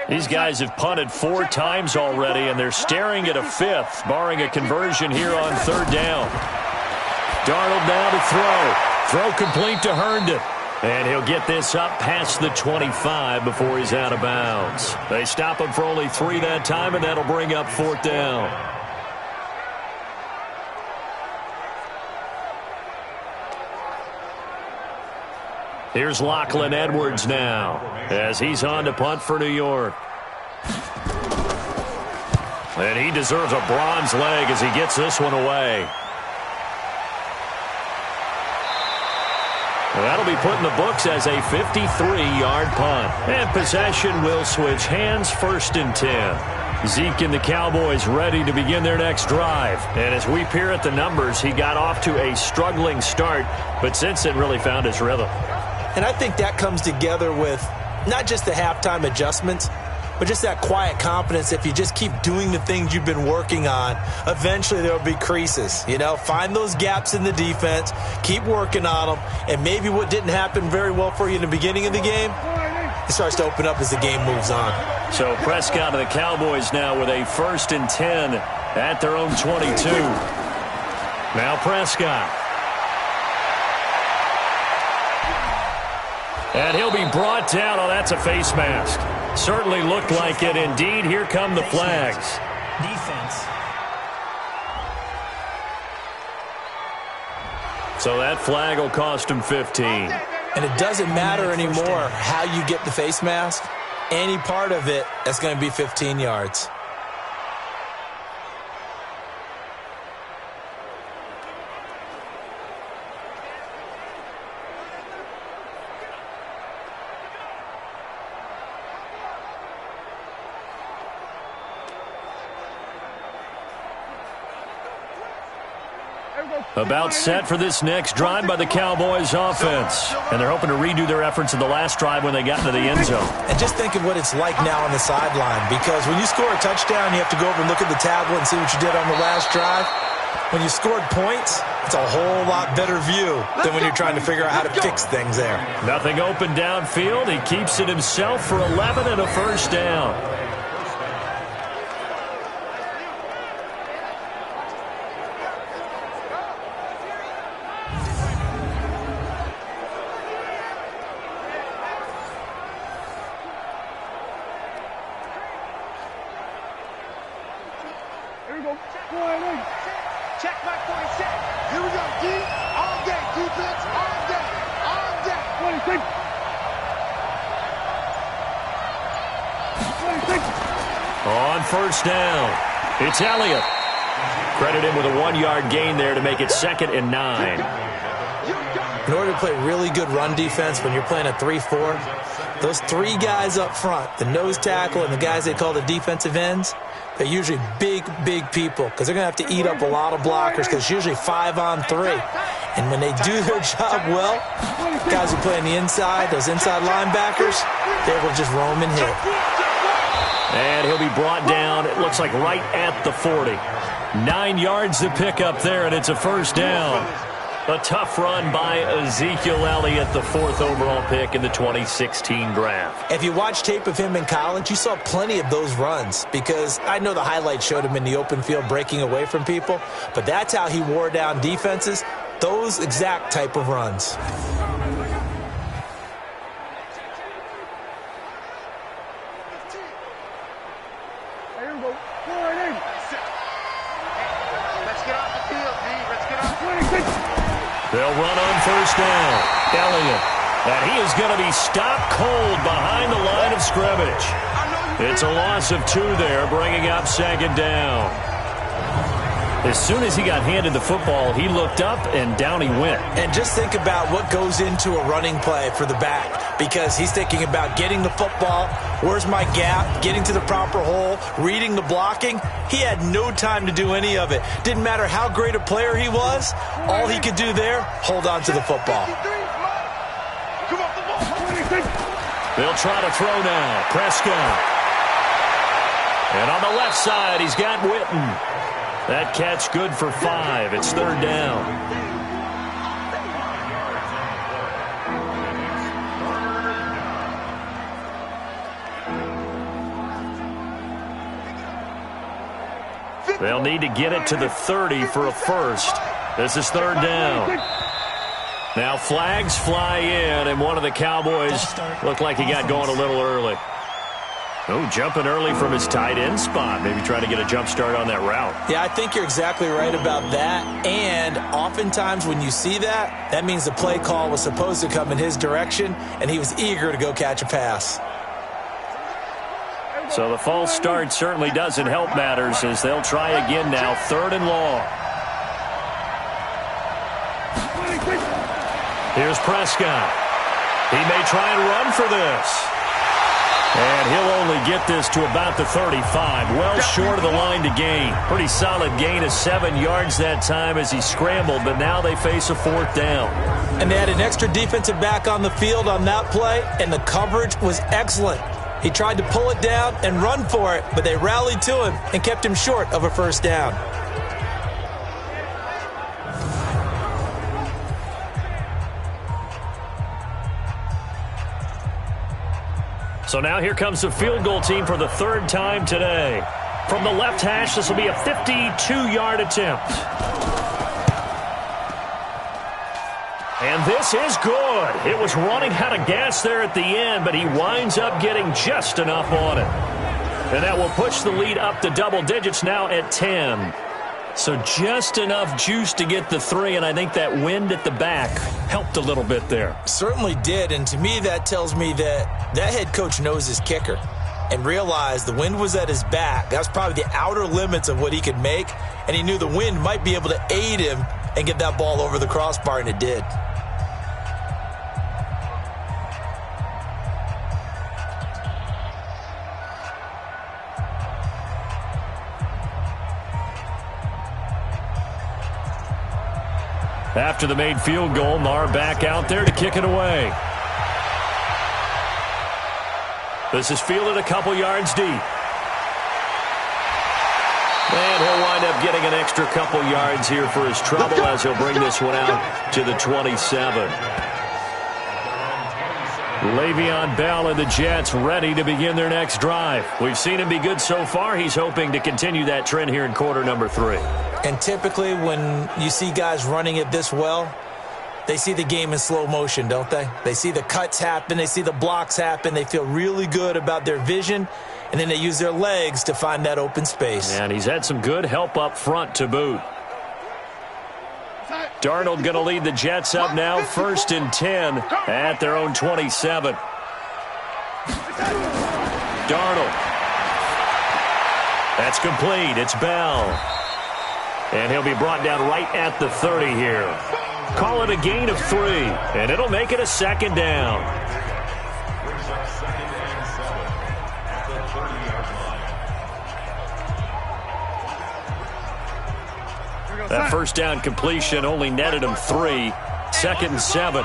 These guys have punted 4 times already, and they're staring at a 5th, barring a conversion here on 3rd down. Darnold now to throw. Throw complete to Herndon. And he'll get this up past the 25 before he's out of bounds. They stop him for only 3 that time, and that'll bring up 4th down. Here's Lachlan Edwards now as he's on to punt for New York. And he deserves a bronze leg as he gets this one away. Well, that'll be put in the books as a 53-yard punt. And possession will switch hands, 1st and 10. Zeke and the Cowboys ready to begin their next drive. And as we peer at the numbers, he got off to a struggling start, but since then really found his rhythm. And I think that comes together with not just the halftime adjustments, but just that quiet confidence. If you just keep doing the things you've been working on, eventually there will be creases. Find those gaps in the defense, keep working on them, and maybe what didn't happen very well for you in the beginning of the game, it starts to open up as the game moves on. So Prescott and the Cowboys now with a 1st and 10 at their own 22. Now Prescott. And he'll be brought down. Oh, that's a face mask. Certainly looked like it. Indeed, here come the flags. Defense. So that flag will cost him 15. And it doesn't matter anymore how you get the face mask. Any part of it, that's going to be 15 yards. About set for this next drive by the Cowboys offense. And they're hoping to redo their efforts in the last drive when they got into the end zone. And just think of what it's like now on the sideline, because when you score a touchdown, you have to go over and look at the tablet and see what you did on the last drive. When you scored points, it's a whole lot better view than when you're trying to figure out how to fix things there. Nothing open downfield. He keeps it himself for 11 and a first down. Check my 46. Here we go, D. All day, defense, all day, all day. 26. 26. On first down, it's Elliott. Credit him with a 1-yard gain there to make it 2nd and 9. In order to play really good run defense when you're playing a 3-4, those 3 guys up front, the nose tackle and the guys they call the defensive ends, they're usually big, big people because they're going to have to eat up a lot of blockers because it's usually 5 on 3. And when they do their job well, guys who play on the inside, those inside linebackers, they're able to just roam and hit. And he'll be brought down, it looks like right at the 40. 9 yards to pick up there, and it's a first down. A tough run by Ezekiel Elliott, the 4th overall pick in the 2016 draft. If you watch tape of him in college, you saw plenty of those runs because I know the highlights showed him in the open field breaking away from people, but that's how he wore down defenses, those exact type of runs. Here we go. 4-8. Let's get off the field, D. Let's get off. 26. They'll run on first down. Elliott. And he is going to be stopped cold behind the line of scrimmage. It's a loss of 2 there, bringing up 2nd down. As soon as he got handed the football, he looked up and down he went. And just think about what goes into a running play for the back, because he's thinking about getting the football, where's my gap, getting to the proper hole, reading the blocking. He had no time to do any of it. Didn't matter how great a player he was, all he could do there, hold on to the football. They'll try to throw now. Prescott. And on the left side, he's got Witten. That catch good for 5. It's 3rd down. They'll need to get it to the 30 for a first. This is 3rd down. Now flags fly in, and one of the Cowboys looked like he got going a little early. Oh, jumping early from his tight end spot. Maybe trying to get a jump start on that route. Yeah, I think you're exactly right about that. And oftentimes when you see that, that means the play call was supposed to come in his direction, and he was eager to go catch a pass. So the false start certainly doesn't help matters as they'll try again now. 3rd and long. Here's Prescott. He may try and run for this. And he'll only get this to about the 35. Well short of the line to gain. Pretty solid gain of 7 yards that time as he scrambled, but now they face a 4th down. And they had an extra defensive back on the field on that play, and the coverage was excellent. He tried to pull it down and run for it, but they rallied to him and kept him short of a first down. So now here comes the field goal team for the third time today. From the left hash, this will be a 52-yard attempt. And this is good. It was running out of gas there at the end, but he winds up getting just enough on it. And that will push the lead up to double digits now at 10. So just enough juice to get the 3, and I think that wind at the back helped a little bit there. Certainly did, and to me that tells me that head coach knows his kicker and realized the wind was at his back. That's probably the outer limits of what he could make, and he knew the wind might be able to aid him and get that ball over the crossbar, and it did. After the made field goal, Marr back out there to kick it away. This is fielded a couple yards deep. And he'll wind up getting an extra couple yards here for his trouble as he'll bring this one out to the 27. Le'Veon Bell and the Jets ready to begin their next drive. We've seen him be good so far. He's hoping to continue that trend here in quarter number 3. And typically when you see guys running it this well, they see the game in slow motion, don't they? They see the cuts happen. They see the blocks happen. They feel really good about their vision, and then they use their legs to find that open space. And he's had some good help up front to boot. Darnold going to lead the Jets up now, 1st and 10 at their own 27. Darnold. That's complete. It's Bell. And he'll be brought down right at the 30 here. Call it a gain of 3, and it'll make it a 2nd down. That first down completion only netted him 3. 2nd and 7.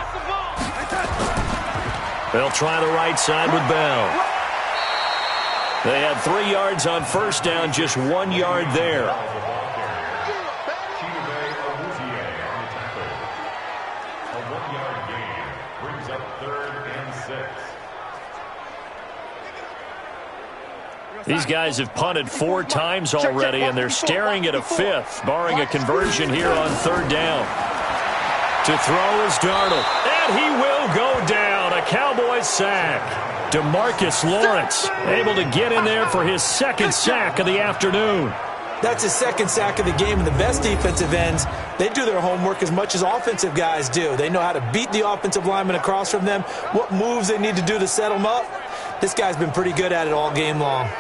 They'll try the right side with Bell. They had 3 yards on first down, just 1 yard there. These guys have punted 4 times already, and they're staring at a 5th, barring a conversion here on 3rd down. To throw is Darnold, and he will go down. A Cowboys sack. DeMarcus Lawrence able to get in there for his 2nd sack of the afternoon. That's his 2nd sack of the game, and the best defensive ends, they do their homework as much as offensive guys do. They know how to beat the offensive lineman across from them, what moves they need to do to set them up. This guy's been pretty good at it all game long.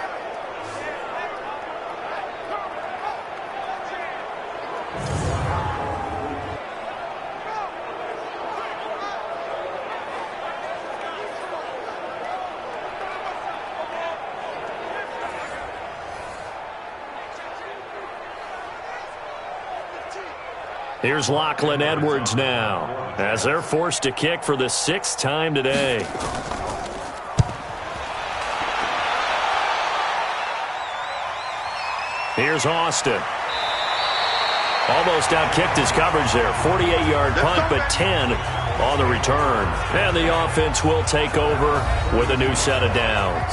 Here's Lachlan Edwards now, as they're forced to kick for the 6th time today. Here's Austin. Almost outkicked his coverage there. 48-yard punt, but 10 on the return. And the offense will take over with a new set of downs.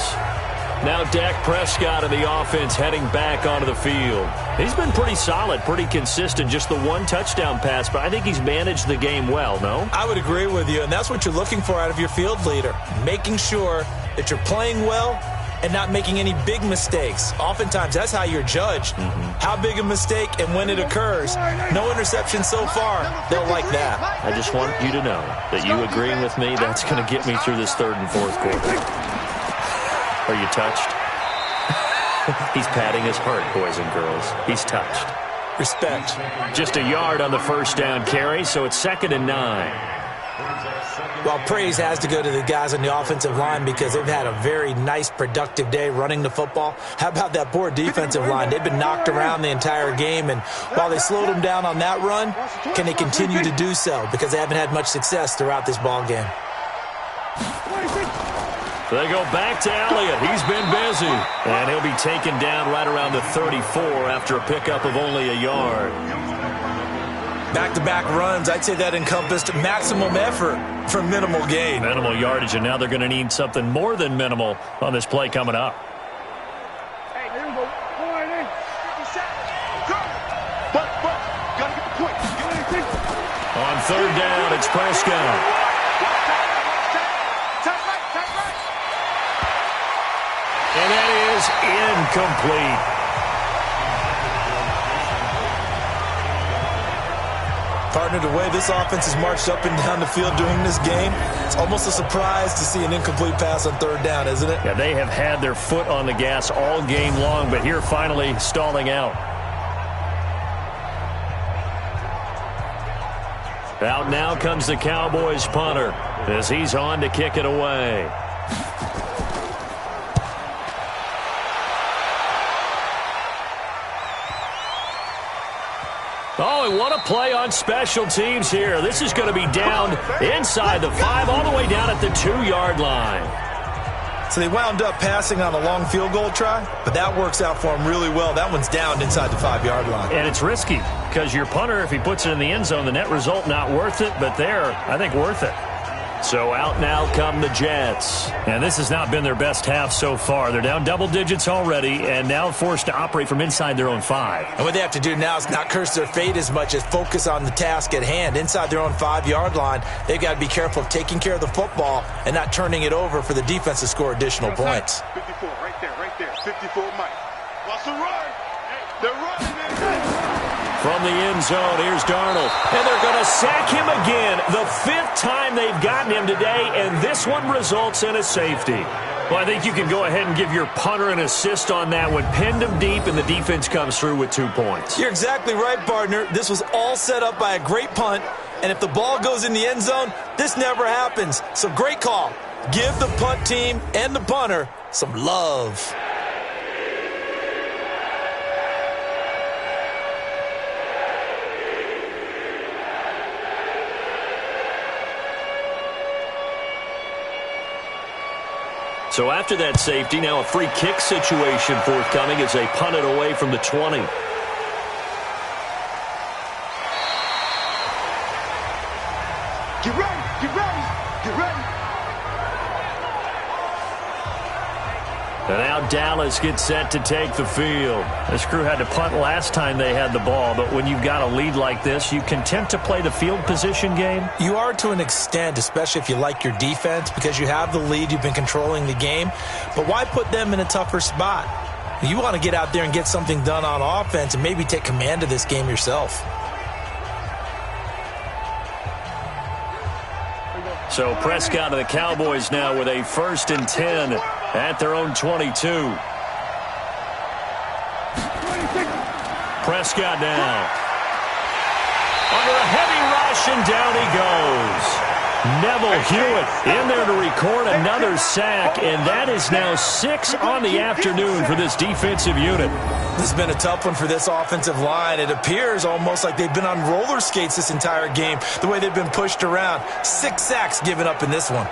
Now Dak Prescott and the offense heading back onto the field. He's been pretty solid, pretty consistent, just the 1 touchdown pass, but I think he's managed the game well, no? I would agree with you, and that's what you're looking for out of your field leader, making sure that you're playing well and not making any big mistakes. Oftentimes, that's how you're judged. How big a mistake and when it occurs. No interception so far. They'll like that. I just want you to know that you agreeing with me, that's going to get me through this 3rd and 4th quarter. Are you touched? He's patting his heart, boys and girls. He's touched. Respect. Just a yard on the first down carry, so it's 2nd and 9. Well, praise has to go to the guys on the offensive line because they've had a very nice, productive day running the football. How about that poor defensive line? They've been knocked around the entire game, and while they slowed them down on that run, can they continue to do so? Because they haven't had much success throughout this ball game. So they go back to Elliott. He's been busy. And he'll be taken down right around the 34 after a pickup of only a yard. Back-to-back runs, I'd say that encompassed maximum effort for minimal gain. Minimal yardage, and now they're going to need something more than minimal on this play coming up. Hey, here we go. 4 and 8. 50 seconds. Go. But, gotta get the point. Get it. On third down, it's Prescott. Tight right. And that is incomplete. Partner, the way this offense has marched up and down the field during this game, it's almost a surprise to see an incomplete pass on third down, isn't it? Yeah, they have had their foot on the gas all game long, but here finally stalling out. Out now comes the Cowboys punter as he's on to kick it away. Oh, and what a play on special teams here. This is going to be down inside the 5, all the way down at the 2-yard line. So they wound up passing on a long field goal try, but that works out for them really well. That one's down inside the 5-yard line. And it's risky because your punter, if he puts it in the end zone, the net result not worth it, but there, I think worth it. So out now come the Jets. And this has not been their best half so far. They're down double digits already and now forced to operate from inside their own 5. And what they have to do now is not curse their fate as much as focus on the task at hand. Inside their own 5-yard line, they've got to be careful of taking care of the football and not turning it over for the defense to score additional points. 54, right there. 54, Mike. What's the run? They're running. From the end zone, here's Darnold. And they're going to sack him again. The 5th time they've gotten him today, and this one results in a safety. Well, I think you can go ahead and give your punter an assist on that one. Pinned him deep, and the defense comes through with 2 points. You're exactly right, partner. This was all set up by a great punt, and if the ball goes in the end zone, this never happens. So great call. Give the punt team and the punter some love. So after that safety, now a free kick situation forthcoming as they punt it away from the 20. Get ready. And now Dallas gets set to take the field. This crew had to punt last time they had the ball, but when you've got a lead like this, you content to play the field position game? You are to an extent, especially if you like your defense, because you have the lead, you've been controlling the game. But why put them in a tougher spot? You want to get out there and get something done on offense and maybe take command of this game yourself. So Prescott and the Cowboys now with a 1st and 10 at their own 22. Prescott now. Under a heavy rush, and down he goes. Neville Hewitt in there to record another sack, and that is now 6 on the afternoon for this defensive unit. This has been a tough one for this offensive line. It appears almost like they've been on roller skates this entire game, the way they've been pushed around. 6 sacks given up in this one.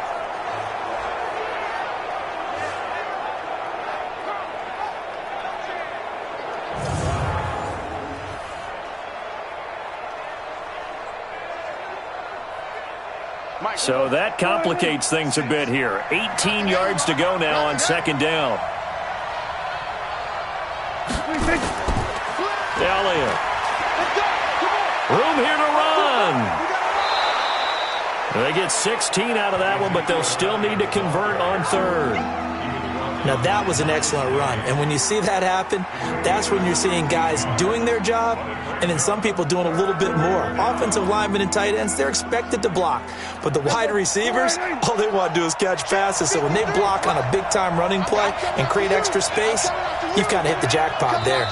So that complicates things a bit here. 18 yards to go now on 2nd down. Elliott. Room here to run. They get 16 out of that one, but they'll still need to convert on 3rd. Now, that was an excellent run. And when you see that happen, that's when you're seeing guys doing their job and then some people doing a little bit more. Offensive linemen and tight ends, they're expected to block. But the wide receivers, all they want to do is catch passes. So when they block on a big-time running play and create extra space, you've kind of hit the jackpot there.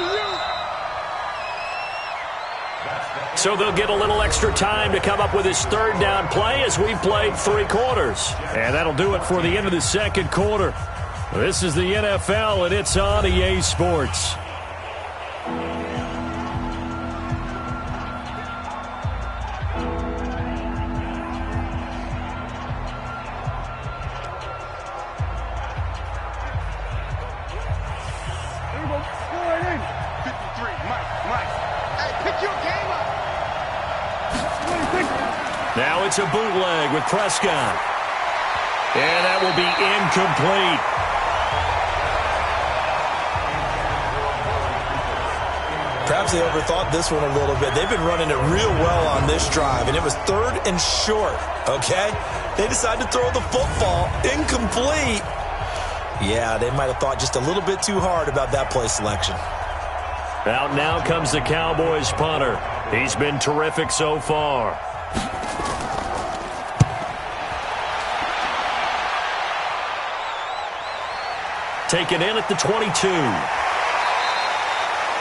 So they'll get a little extra time to come up with his 3rd down play as we've played 3 quarters. And that'll do it for the end of the 2nd quarter. This is the NFL, and it's on EA Sports. Now it's a bootleg with Prescott. And that will be incomplete. Perhaps they overthought this one a little bit. They've been running it real well on this drive, and it was 3rd and short, okay? They decided to throw the football incomplete. Yeah, they might have thought just a little bit too hard about that play selection. Out now comes the Cowboys punter. He's been terrific so far. Taken in at the 22.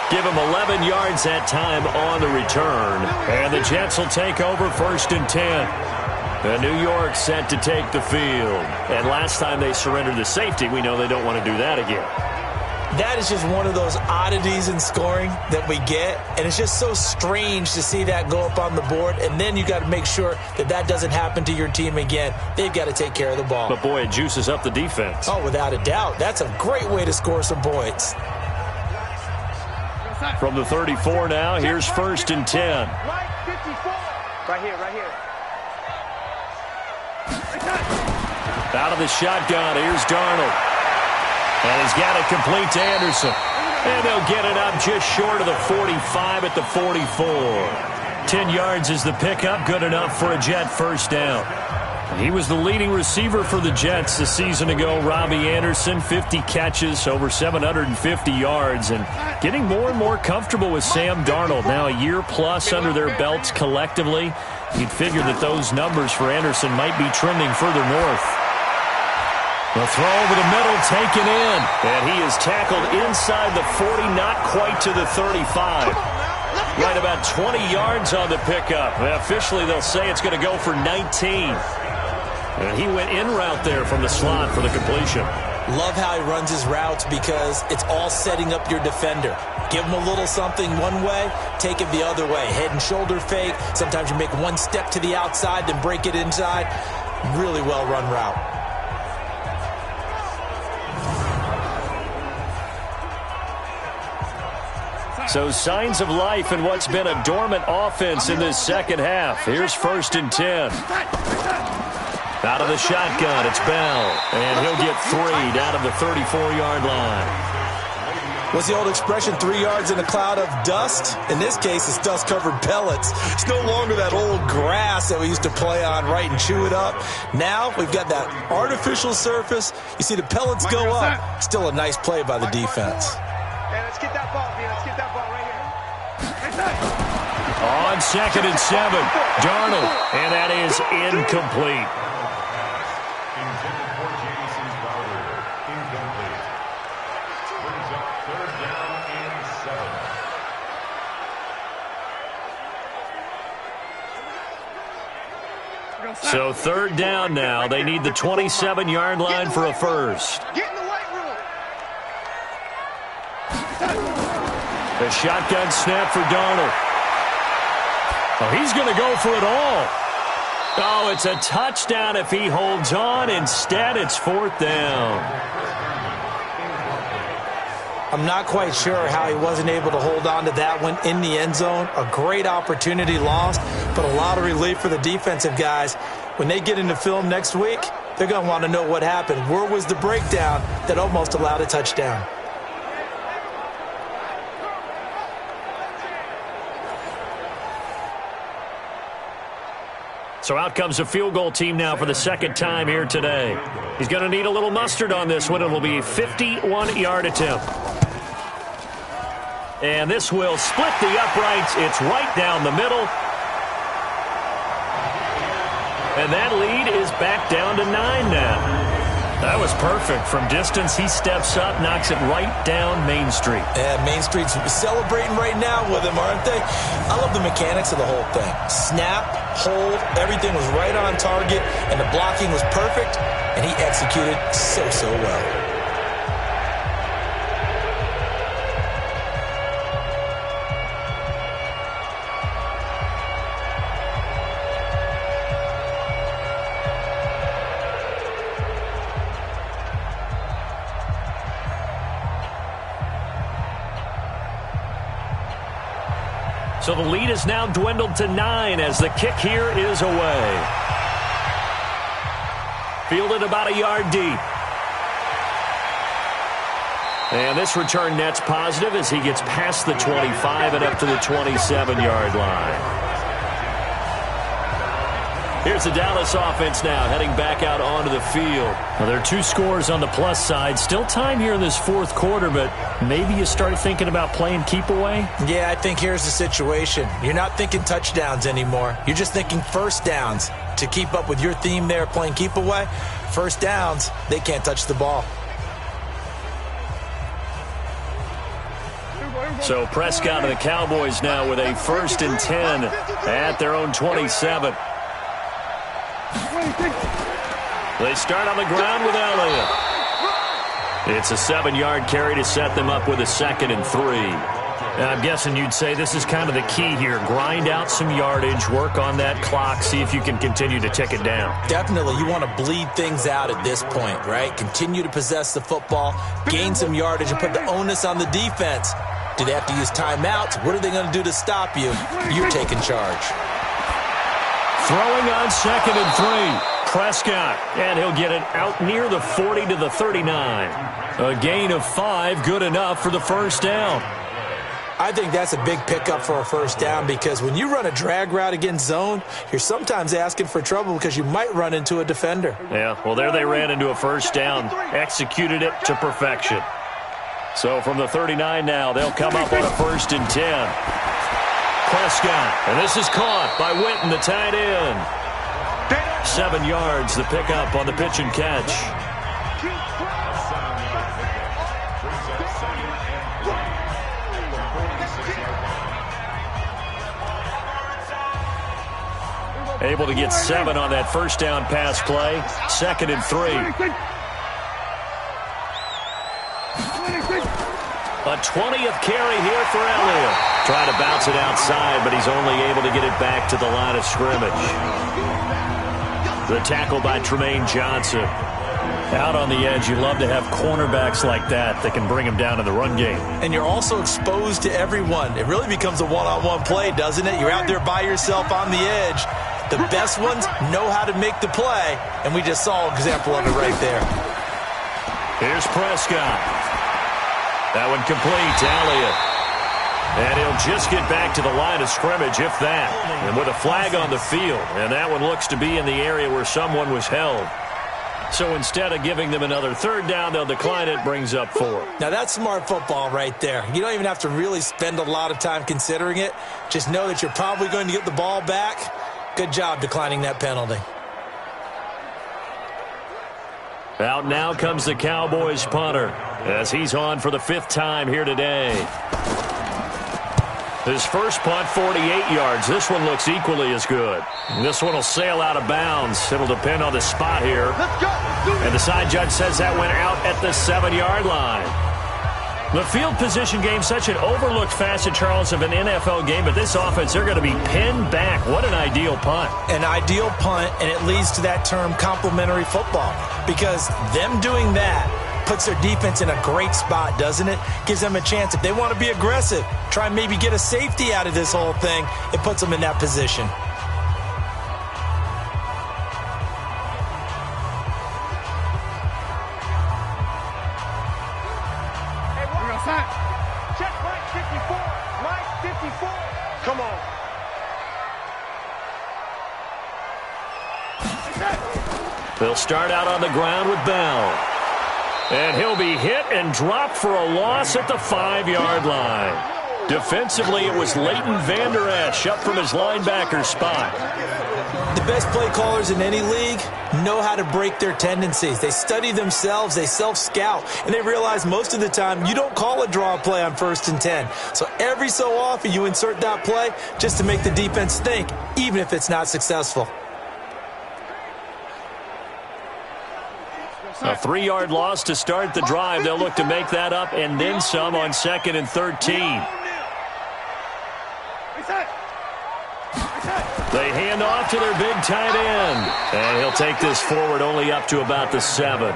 Give him 11 yards that time on the return. And the Jets will take over 1st and 10. And New York set to take the field. And last time they surrendered the safety, we know they don't want to do that again. That is just one of those oddities in scoring that we get. And it's just so strange to see that go up on the board. And then you got to make sure that that doesn't happen to your team again. They've got to take care of the ball. But, boy, it juices up the defense. Oh, without a doubt. That's a great way to score some points. From the 34 now, here's 1st and 10. Right 54. Right here, right here. Out of the shotgun, here's Darnold. And he's got it complete to Anderson. And they'll get it up just short of the 45 at the 44. 10 yards is the pickup, good enough for a Jet 1st down. He was the leading receiver for the Jets a season ago. Robbie Anderson, 50 catches, over 750 yards, and getting more and more comfortable with Sam Darnold. Now a year plus under their belts collectively. You'd figure that those numbers for Anderson might be trending further north. The throw over the middle taken in, and he is tackled inside the 40, not quite to the 35. Right about 20 yards on the pickup. Officially, they'll say it's going to go for 19. And he went in route there from the slot for the completion. Love how he runs his routes because it's all setting up your defender. Give him a little something one way, take it the other way. Head and shoulder fake. Sometimes you make one step to the outside, then break it inside. Really well-run route. So signs of life in what's been a dormant offense in this second half. Here's 1st and 10. Out of the shotgun, it's Bell. And he'll get 3 down of the 34-yard line. What's the old expression, 3 yards in a cloud of dust? In this case, it's dust-covered pellets. It's no longer that old grass that we used to play on, right, and chew it up. Now we've got that artificial surface. You see the pellets go up. Still a nice play by the defense. Hey, let's get that ball, man. Let's get that ball right here. On 2nd and 7, Darnold. And that is incomplete. Intended for Jamison Crowder. Incomplete. Brings up 3rd down and 7. So 3rd down now. They need the 27-yard line for a first. Get in the weight room. The shotgun snap for Darnold. Oh, he's going to go for it all. Oh, it's a touchdown if he holds on. Instead, it's 4th down. I'm not quite sure how he wasn't able to hold on to that one in the end zone. A great opportunity lost, but a lot of relief for the defensive guys. When they get into film next week, they're going to want to know what happened. Where was the breakdown that almost allowed a touchdown? So out comes a field goal team now for the 2nd time here today. He's going to need a little mustard on this one. It will be a 51-yard attempt. And this will split the uprights. It's right down the middle. And that lead is back down to 9 now. That was perfect. From distance, he steps up, knocks it right down Main Street. Yeah, Main Street's celebrating right now with him, aren't they? I love the mechanics of the whole thing. Snap, hold, everything was right on target, and the blocking was perfect, and he executed so well. So the lead is now dwindled to 9 as the kick here is away. Fielded about a yard deep. And this return net's positive as he gets past the 25 and up to the 27-yard line. Here's the Dallas offense now, heading back out onto the field. Well, there are 2 scores on the plus side. Still time here in this fourth quarter, but maybe you start thinking about playing keep away? Yeah, I think here's the situation. You're not thinking touchdowns anymore. You're just thinking first downs. To keep up with your theme there, playing keep away, first downs, they can't touch the ball. So Prescott and the Cowboys now with a 1st and 10 at their own 27. They start on the ground with Elliott. It's a 7-yard carry to set them up with a 2nd and 3. I'm guessing you'd say this is kind of the key here. Grind out some yardage, work on that clock, see if you can continue to tick it down. Definitely, you want to bleed things out at this point, right? Continue to possess the football, gain some yardage, and put the onus on the defense. Do they have to use timeouts? What are they going to do to stop you? You're taking charge. Throwing on 2nd and 3. Prescott, and he'll get it out near the 40 to the 39. A gain of 5, good enough for the first down. I think that's a big pickup for a first down because when you run a drag route against zone, you're sometimes asking for trouble because you might run into a defender. Yeah, well, there they ran into a first down, executed it to perfection. So from the 39 now, they'll come up on a 1st and 10. Prescott, and this is caught by Witten, the tight end. 7 yards, the pickup on the pitch and catch. Able to get 7 on that first down pass play. 2nd and 3. A 20th carry here for Elliott. Trying to bounce it outside, but he's only able to get it back to the line of scrimmage. The tackle by Tremaine Johnson. Out on the edge, you love to have cornerbacks like that can bring him down in the run game. And you're also exposed to everyone. It really becomes a one-on-one play, doesn't it? You're out there by yourself on the edge. The best ones know how to make the play, and we just saw an example of it right there. Here's Prescott. That one complete to Elliott. And he'll just get back to the line of scrimmage, if that. And with a flag on the field. And that one looks to be in the area where someone was held. So instead of giving them another 3rd down, they'll decline it, brings up 4. Now that's smart football right there. You don't even have to really spend a lot of time considering it. Just know that you're probably going to get the ball back. Good job declining that penalty. Out now comes the Cowboys punter as he's on for the 5th time here today. His first punt, 48 yards. This one looks equally as good. This one will sail out of bounds. It'll depend on the spot here. And the side judge says that went out at the 7-yard line. The field position game, such an overlooked facet, Charles, of an NFL game, but this offense, they're going to be pinned back. What an ideal punt. An ideal punt, and it leads to that term complementary football, because them doing that puts their defense in a great spot, doesn't it? Gives them a chance. If they want to be aggressive, try and maybe get a safety out of this whole thing, it puts them in that position. Check right 54. Right 54. Come on. They'll start out on the ground with Bell. And he'll be hit and dropped for a loss at the 5-yard line. Defensively, it was Leighton Vander Esch up from his linebacker spot. The best play callers in any league know how to break their tendencies. They study themselves, they self-scout, and they realize most of the time you don't call a draw play on 1st and 10. So every so often you insert that play just to make the defense think, even if it's not successful. A 3-yard loss to start the drive. They'll look to make that up and then some on 2nd and 13. They hand off to their big tight end. And he'll take this forward only up to about the 7.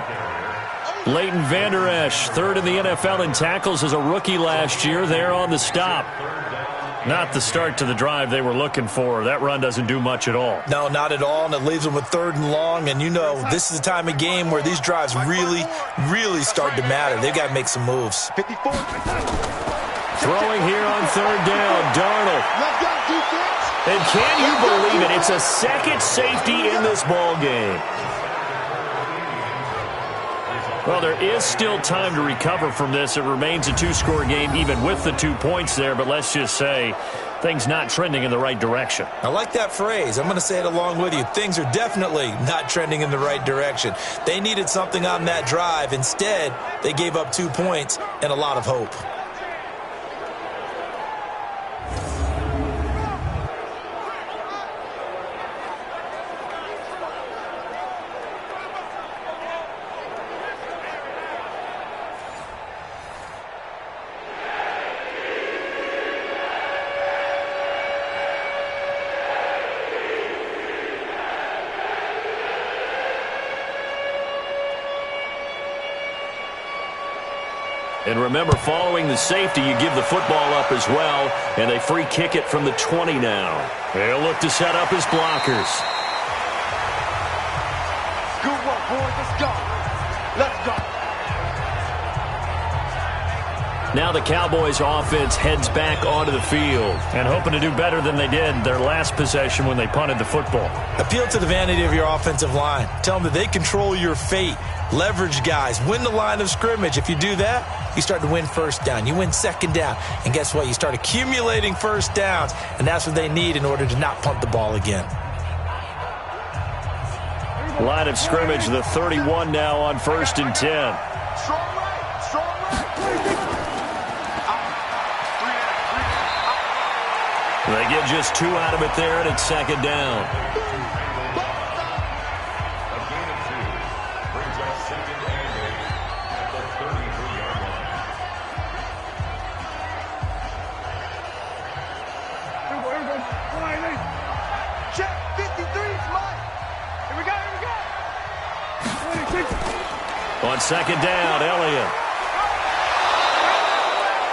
Leighton Vander Esch, third in the NFL in tackles as a rookie last year. There on the stop. Not the start to the drive they were looking for. That run doesn't do much at all. No, not at all, and it leaves them with 3rd and long. And, you know, this is the time of game where these drives really, really start to matter. They've got to make some moves. 54. Throwing here on 3rd down, Darnold. And can you believe it? It's a second safety in this ball game. Well, there is still time to recover from this. It remains a 2-score game even with the 2 points there, but let's just say things not trending in the right direction. I like that phrase. I'm going to say it along with you. Things are definitely not trending in the right direction. They needed something on that drive. Instead, they gave up 2 points and a lot of hope. And remember, following the safety, you give the football up as well, and they free kick it from the 20 now. They'll look to set up his blockers. Good work, boys. Let's go. Let's go. Now the Cowboys offense heads back onto the field and hoping to do better than they did their last possession when they punted the football. Appeal to the vanity of your offensive line. Tell them that they control your fate. Leverage guys. Win the line of scrimmage. If you do that, you start to win 1st down. You win 2nd down. And guess what? You start accumulating 1st downs. And that's what they need in order to not punt the ball again. Line of scrimmage, the 31 now on 1st and 10. Strong right. Strong right. They get just 2 out of it there, and it's 2nd down. A gain of 2 brings up 2nd and 8 at the 33-yard line. Check 53. It's mine. Here we go. Here we go. On 2nd down, Elliott.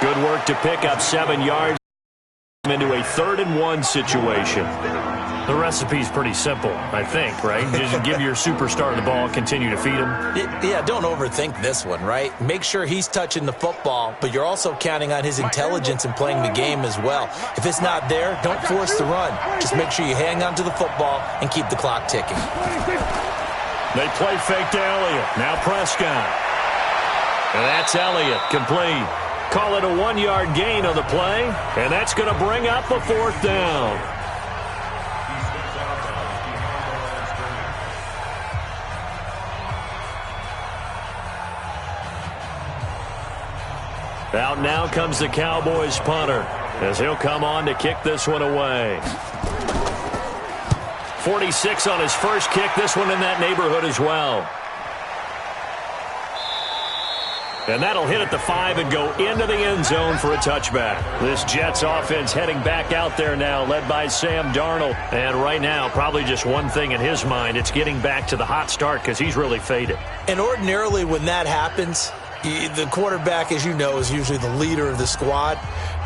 Good work to pick up 7 yards into a 3rd and 1 situation. The recipe's pretty simple, I think, right? Just give your superstar the ball, continue to feed him. Yeah, don't overthink this one, right? Make sure he's touching the football, but you're also counting on his intelligence in playing the game as well. If it's not there, don't force the run. Just make sure you hang on to the football and keep the clock ticking. They play fake to Elliott. Now Prescott. And that's Elliott, complete. Call it a 1-yard gain on the play, and that's going to bring up the 4th down. Out now comes the Cowboys punter as he'll come on to kick this one away. 46 on his first kick, this one in that neighborhood as well. And that'll hit at the 5 and go into the end zone for a touchback. This Jets offense heading back out there now, led by Sam Darnold. And right now, probably just one thing in his mind, it's getting back to the hot start because he's really faded. And ordinarily when that happens, the quarterback, as you know, is usually the leader of the squad.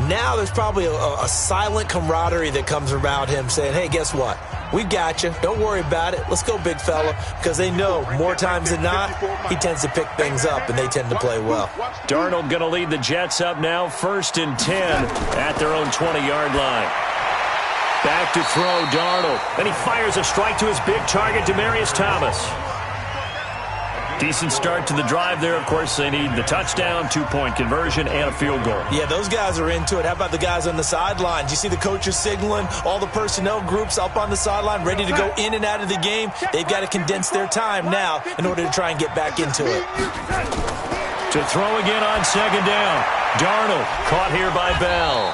Now there's probably a silent camaraderie that comes around him saying, hey, guess what? We got you. Don't worry about it. Let's go, big fella. Because they know more times than not, he tends to pick things up, and they tend to play well. Darnold going to lead the Jets up now, 1st and 10 at their own 20-yard line. Back to throw, Darnold. And he fires a strike to his big target, Demaryius Thomas. Decent start to the drive there. Of course, they need the touchdown, 2-point conversion, and a field goal. Yeah, those guys are into it. How about the guys on the sidelines? You see the coaches signaling, all the personnel groups up on the sideline ready to go in and out of the game. They've got to condense their time now in order to try and get back into it. To throw again on 2nd down. Darnold caught here by Bell.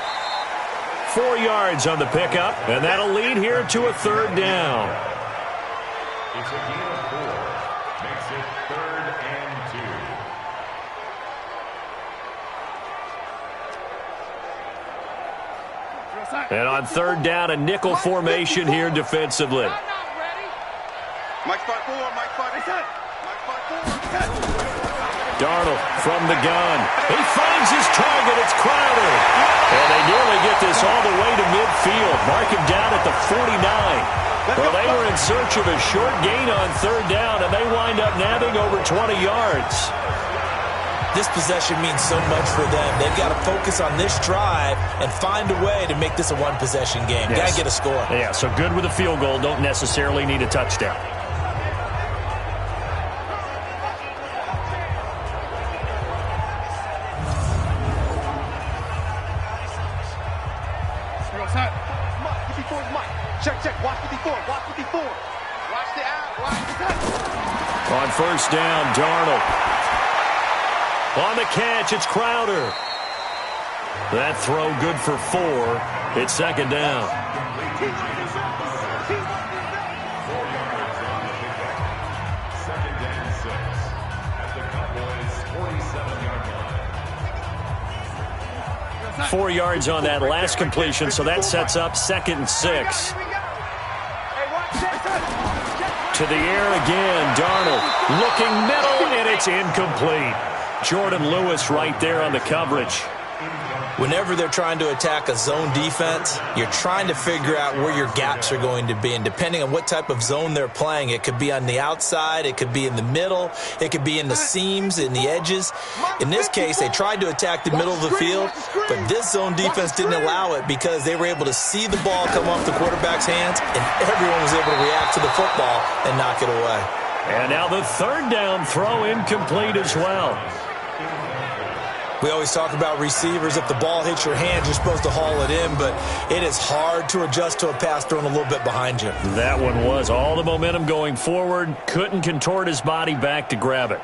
4 yards on the pickup, and that'll lead here to a 3rd down. It's a gain of 4. Makes it 3rd and 2. And on 3rd down, a nickel formation here defensively. Mike 5-4, Mike 5-4. Mike 5-4. Darnold from the gun. He finds his target. It's Crowder. And they nearly get this all the way to midfield. Mark him down at the 49. Well, they were in search of a short gain on third down, and they wind up nabbing over 20 yards. This possession means so much for them. They've got to focus on this drive and find a way to make this a one-possession game. Yes. Got to get a score. Yeah, so good with a field goal. Don't necessarily need a touchdown. Check. Watch 54. Watch 54. Watch the out. Watch the touch. On first down, Darnold. On the catch, it's Crowder. That throw good for 4. It's second down. Second and 6 at the Cowboys' 47-yard line. 4 yards on that last completion, so that sets up 2nd and 6. To the air again, Darnold looking middle, and it's incomplete. Jordan Lewis right there on the coverage. Whenever they're trying to attack a zone defense, you're trying to figure out where your gaps are going to be. And depending on what type of zone they're playing, it could be on the outside, it could be in the middle, it could be in the seams, in the edges. In this case, they tried to attack the middle of the field, but this zone defense didn't allow it because they were able to see the ball come off the quarterback's hands, and everyone was able to react to the football and knock it away. And now the third down throw incomplete as well. We always talk about receivers. If the ball hits your hand, you're supposed to haul it in, but it is hard to adjust to a pass thrown a little bit behind you. That one was all the momentum going forward. Couldn't contort his body back to grab it.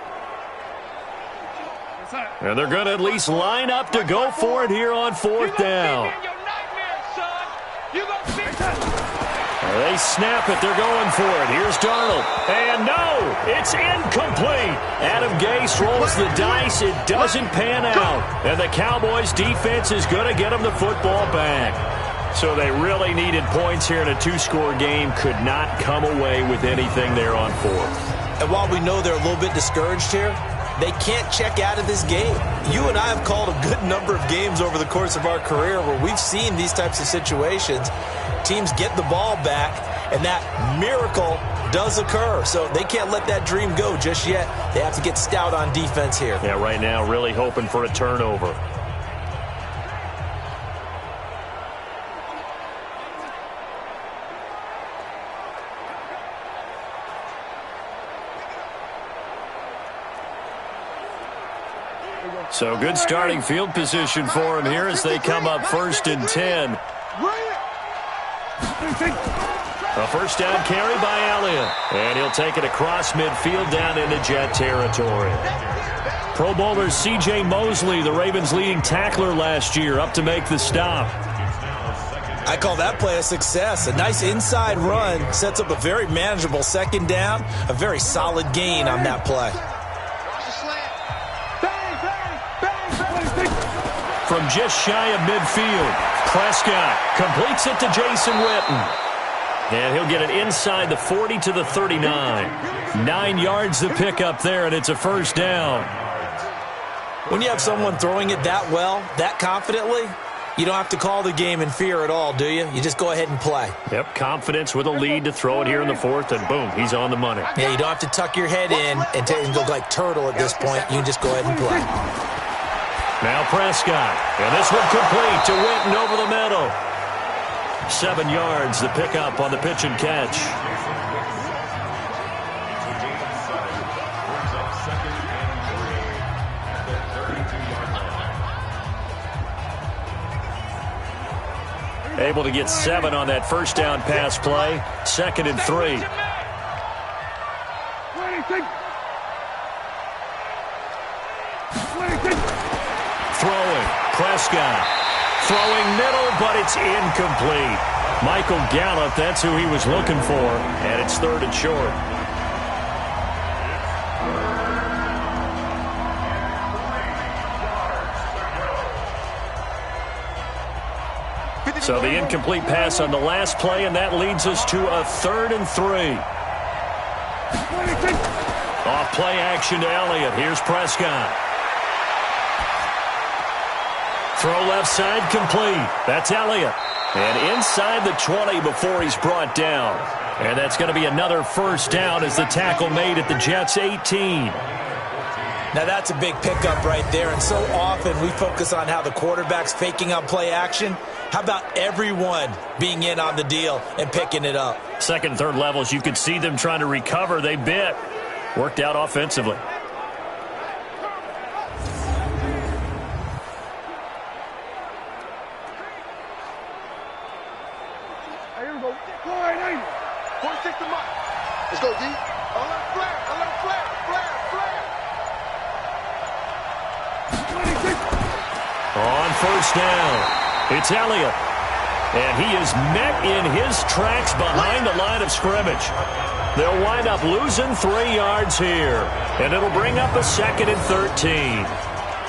And they're going to at least line up to go for it here on fourth down. They snap it. They're going for it. Here's Darnold. And no, it's incomplete. Adam Gase rolls the dice. It doesn't pan out. And the Cowboys defense is going to get them the football back. So they really needed points here in a 2-score game. Could not come away with anything there on fourth. And while we know they're a little bit discouraged here, they can't check out of this game. You and I have called a good number of games over the course of our career where we've seen these types of situations. Teams get the ball back, and that miracle does occur. So they can't let that dream go just yet. They have to get stout on defense here. Yeah, right now really hoping for a turnover. So good starting field position for him here as they come up 1st and 10. A first down carry by Elliott. And he'll take it across midfield down into Jet territory. Pro Bowler C.J. Mosley, the Ravens' leading tackler last year, up to make the stop. I call that play a success. A nice inside run sets up a very manageable second down. A very solid gain on that play. From just shy of midfield, Prescott completes it to Jason Witten. And he'll get it inside the 40 to the 39. 9 yards to pick up there, and it's a first down. When you have someone throwing it that well, that confidently, you don't have to call the game in fear at all, do you? You just go ahead and play. Yep, confidence with a lead to throw it here in the fourth, and boom, he's on the money. Yeah, you don't have to tuck your head in and go like turtle at this point. You can just go ahead and play. Now Prescott, and this one complete to Witten over the middle. 7 yards to pick up on the pitch and catch. Able to get 7 on that first down pass play. 2nd and 3. Throwing. Prescott. Throwing middle, but it's incomplete. Michael Gallup, that's who he was looking for. And it's 3rd and short. So the incomplete pass on the last play, and that leads us to a 3rd and 3. Off play action to Elliott. Here's Prescott. Throw left side complete. That's Elliott. And inside the 20 before he's brought down. And that's going to be another first down as the tackle made at the Jets' 18. Now that's a big pickup right there, and so often we focus on how the quarterback's faking out play action. How about everyone being in on the deal and picking it up? Second and third levels, you could see them trying to recover. They bit. Worked out offensively. Here we go. Wide eight. 46 to Mike. Let's go, D. A little flare. A little flare. Flare. Flare. 26. On first down, it's Elliott. And he is met in his tracks behind the line of scrimmage. They'll wind up losing 3 yards here. And it'll bring up a 2nd and 13.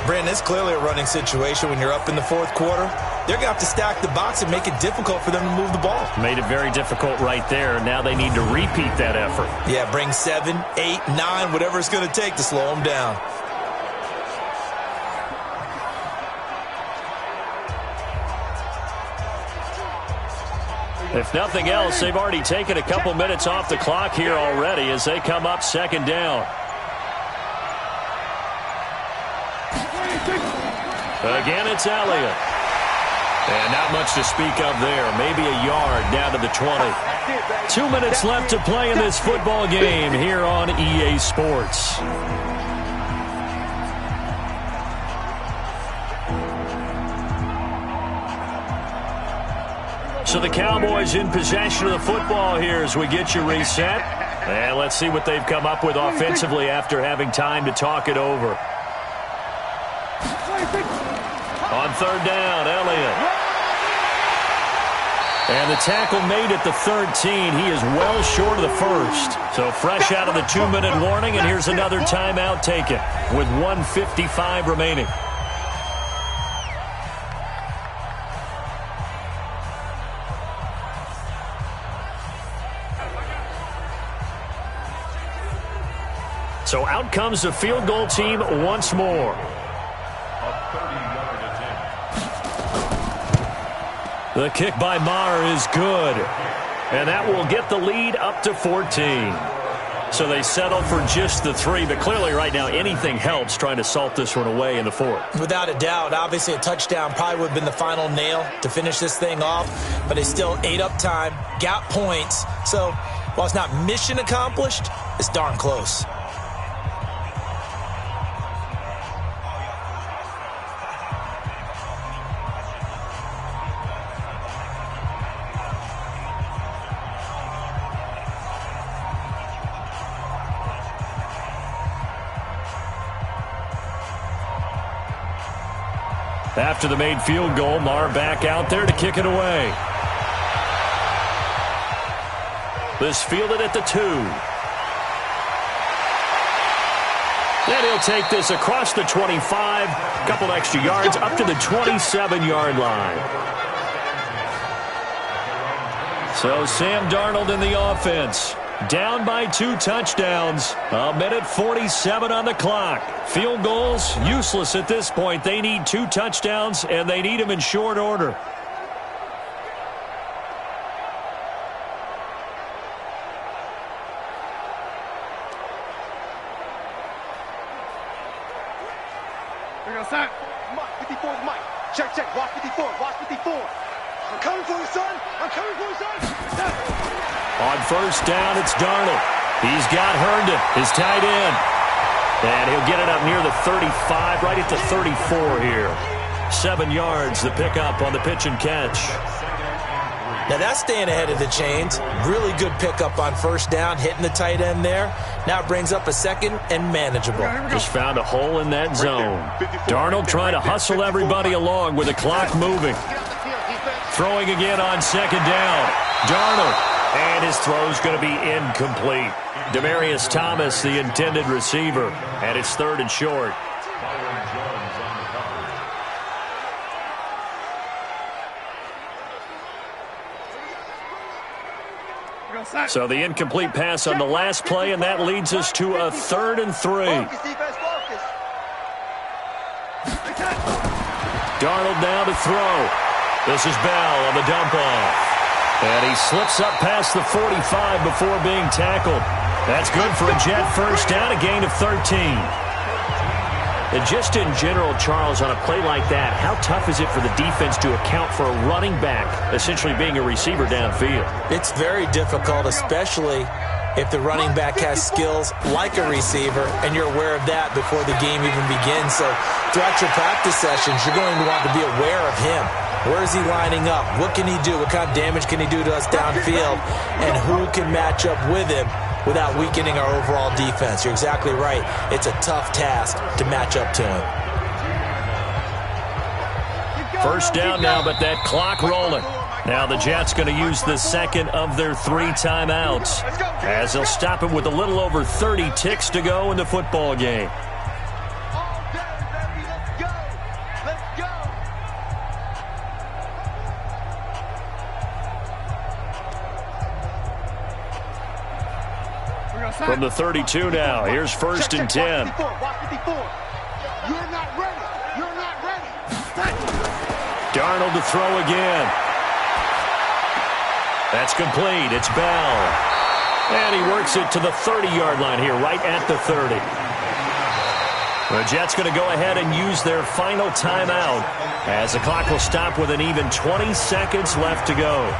Brandon, it's clearly a running situation when you're up in the fourth quarter. They're going to have to stack the box and make it difficult for them to move the ball. Made it very difficult right there. Now they need to repeat that effort. Yeah, bring 7, 8, 9, whatever it's going to take to slow them down. If nothing else, they've already taken a couple minutes off the clock here already as they come up 2nd down. Again, it's Elliott. And not much to speak of there. Maybe a yard down to the 20. 2 minutes left to play in this football game here on EA Sports. So the Cowboys in possession of the football here as we get you reset. And let's see what they've come up with offensively after having time to talk it over. On third down, Elliott. And the tackle made at the 13. He is well short of the first. So fresh out of the 2-minute warning, and here's another timeout taken with 1:55 remaining. So out comes the field goal team once more. The kick by Maher is good. And that will get the lead up to 14. So they settle for just the 3. But clearly right now anything helps trying to salt this one away in the 4th. Without a doubt. Obviously a touchdown probably would have been the final nail to finish this thing off. But they still ate up time, got points. So while it's not mission accomplished, it's darn close. After the made field goal, Maher back out there to kick it away. This fielded at the 2. Then he'll take this across the 25, a couple extra yards up to the 27-yard line. So Sam Darnold in the offense. Down by 2 touchdowns. 1:47 on the clock. Field goals, useless at this point. They need 2 touchdowns, and they need them in short order. They're going to sack. Mike, 54 is Mike. Check, check. Watch 54. Watch 54. I'm coming for you, son. I'm coming for you, son. On first down, it's Darnold. He's got Herndon, his tight end. And he'll get it up near the 35, right at the 34 here. 7 yards, the pickup on the pitch and catch. Now that's staying ahead of the chains. Really good pickup on first down, hitting the tight end there. Now it brings up a 2nd and manageable. Just found a hole in that zone. Darnold trying to hustle everybody along with the clock moving. Throwing again on 2nd down. Darnold. And his throw's going to be incomplete. Demaryius Thomas, the intended receiver. And it's 3rd and short. So the incomplete pass on the last play, and that leads us to a 3rd and 3. Darnold now to throw. This is Bell on the dump off. And he slips up past the 45 before being tackled. That's good for a Jet first down, a gain of 13. And just in general, Charles, on a play like that, how tough is it for the defense to account for a running back essentially being a receiver downfield? It's very difficult, especially if the running back has skills like a receiver, and you're aware of that before the game even begins. So throughout your practice sessions, you're going to want to be aware of him. Where is he lining up? What can he do? What kind of damage can he do to us downfield? And who can match up with him without weakening our overall defense? You're exactly right. It's a tough task to match up to him. First down now, but that clock rolling. Now the Jets going to use the second of their 3 timeouts as they'll stop it with a little over 30 ticks to go in the football game. From the 32 now, here's 1st and 10. You're not ready. You're not ready. Darnold to throw again. That's complete. It's Bell. And he works it to the 30-yard line here, right at the 30. The Jets going to go ahead and use their final timeout as the clock will stop with an even 20 seconds left to go.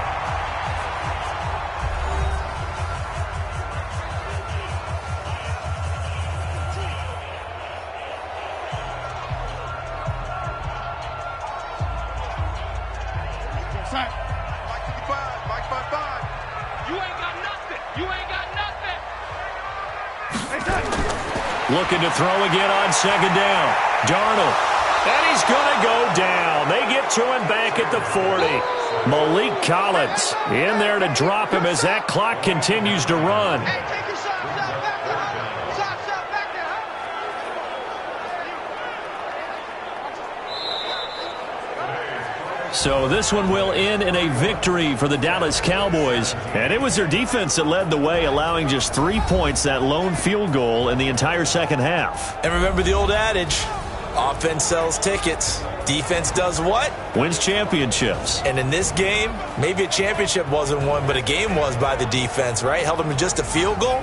Looking to throw again on 2nd down. Darnold. And he's going to go down. They get to him back at the 40. Malik Collins in there to drop him as that clock continues to run. So this one will end in a victory for the Dallas Cowboys. And it was their defense that led the way, allowing just 3 points, that lone field goal in the entire second half. And remember the old adage, offense sells tickets. Defense does what? Wins championships. And in this game, maybe a championship wasn't won, but a game was by the defense, right? Held them to just a field goal.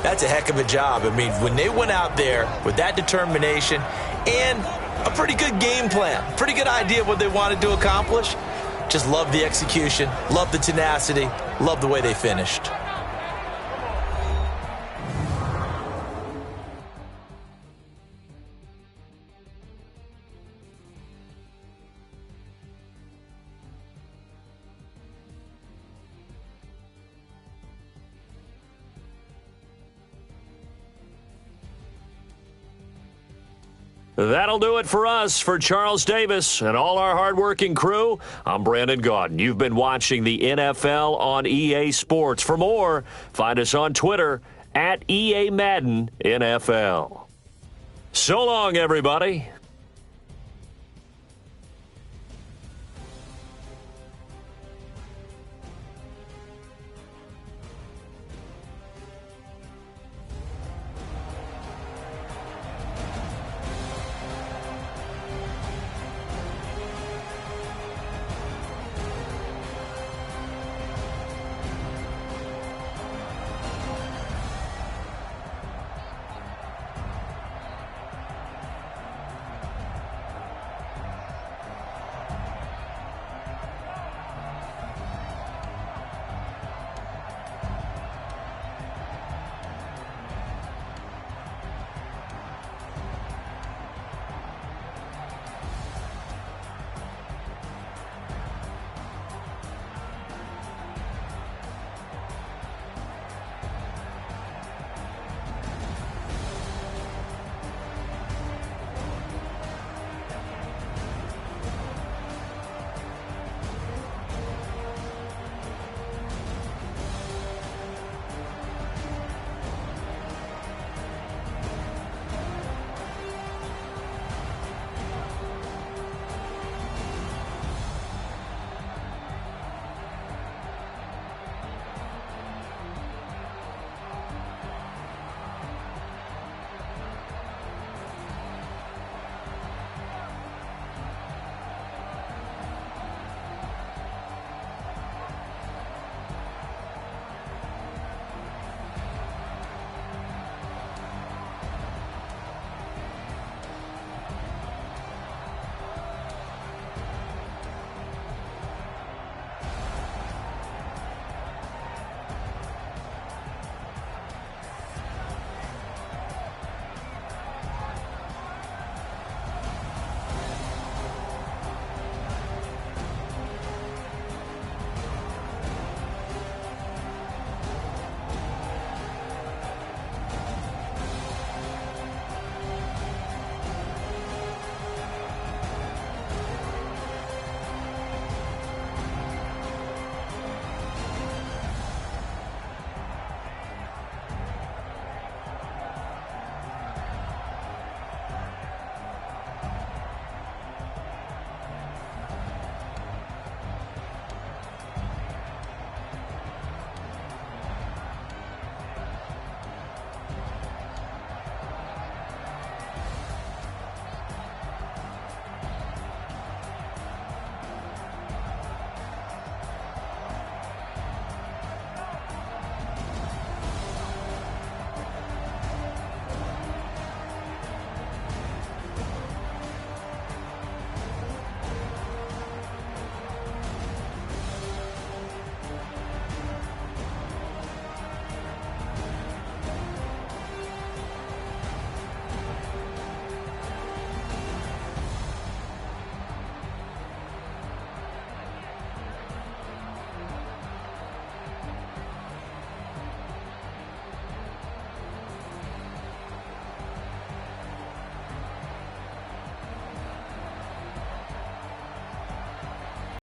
That's a heck of a job. I mean, when they went out there with that determination and a pretty good game plan, pretty good idea of what they wanted to accomplish, just love the execution, love the tenacity, love the way they finished. That'll do it for us. For Charles Davis and all our hardworking crew, I'm Brandon Gaudin. You've been watching the NFL on EA Sports. For more, find us on Twitter at EA Madden NFL. So long, everybody.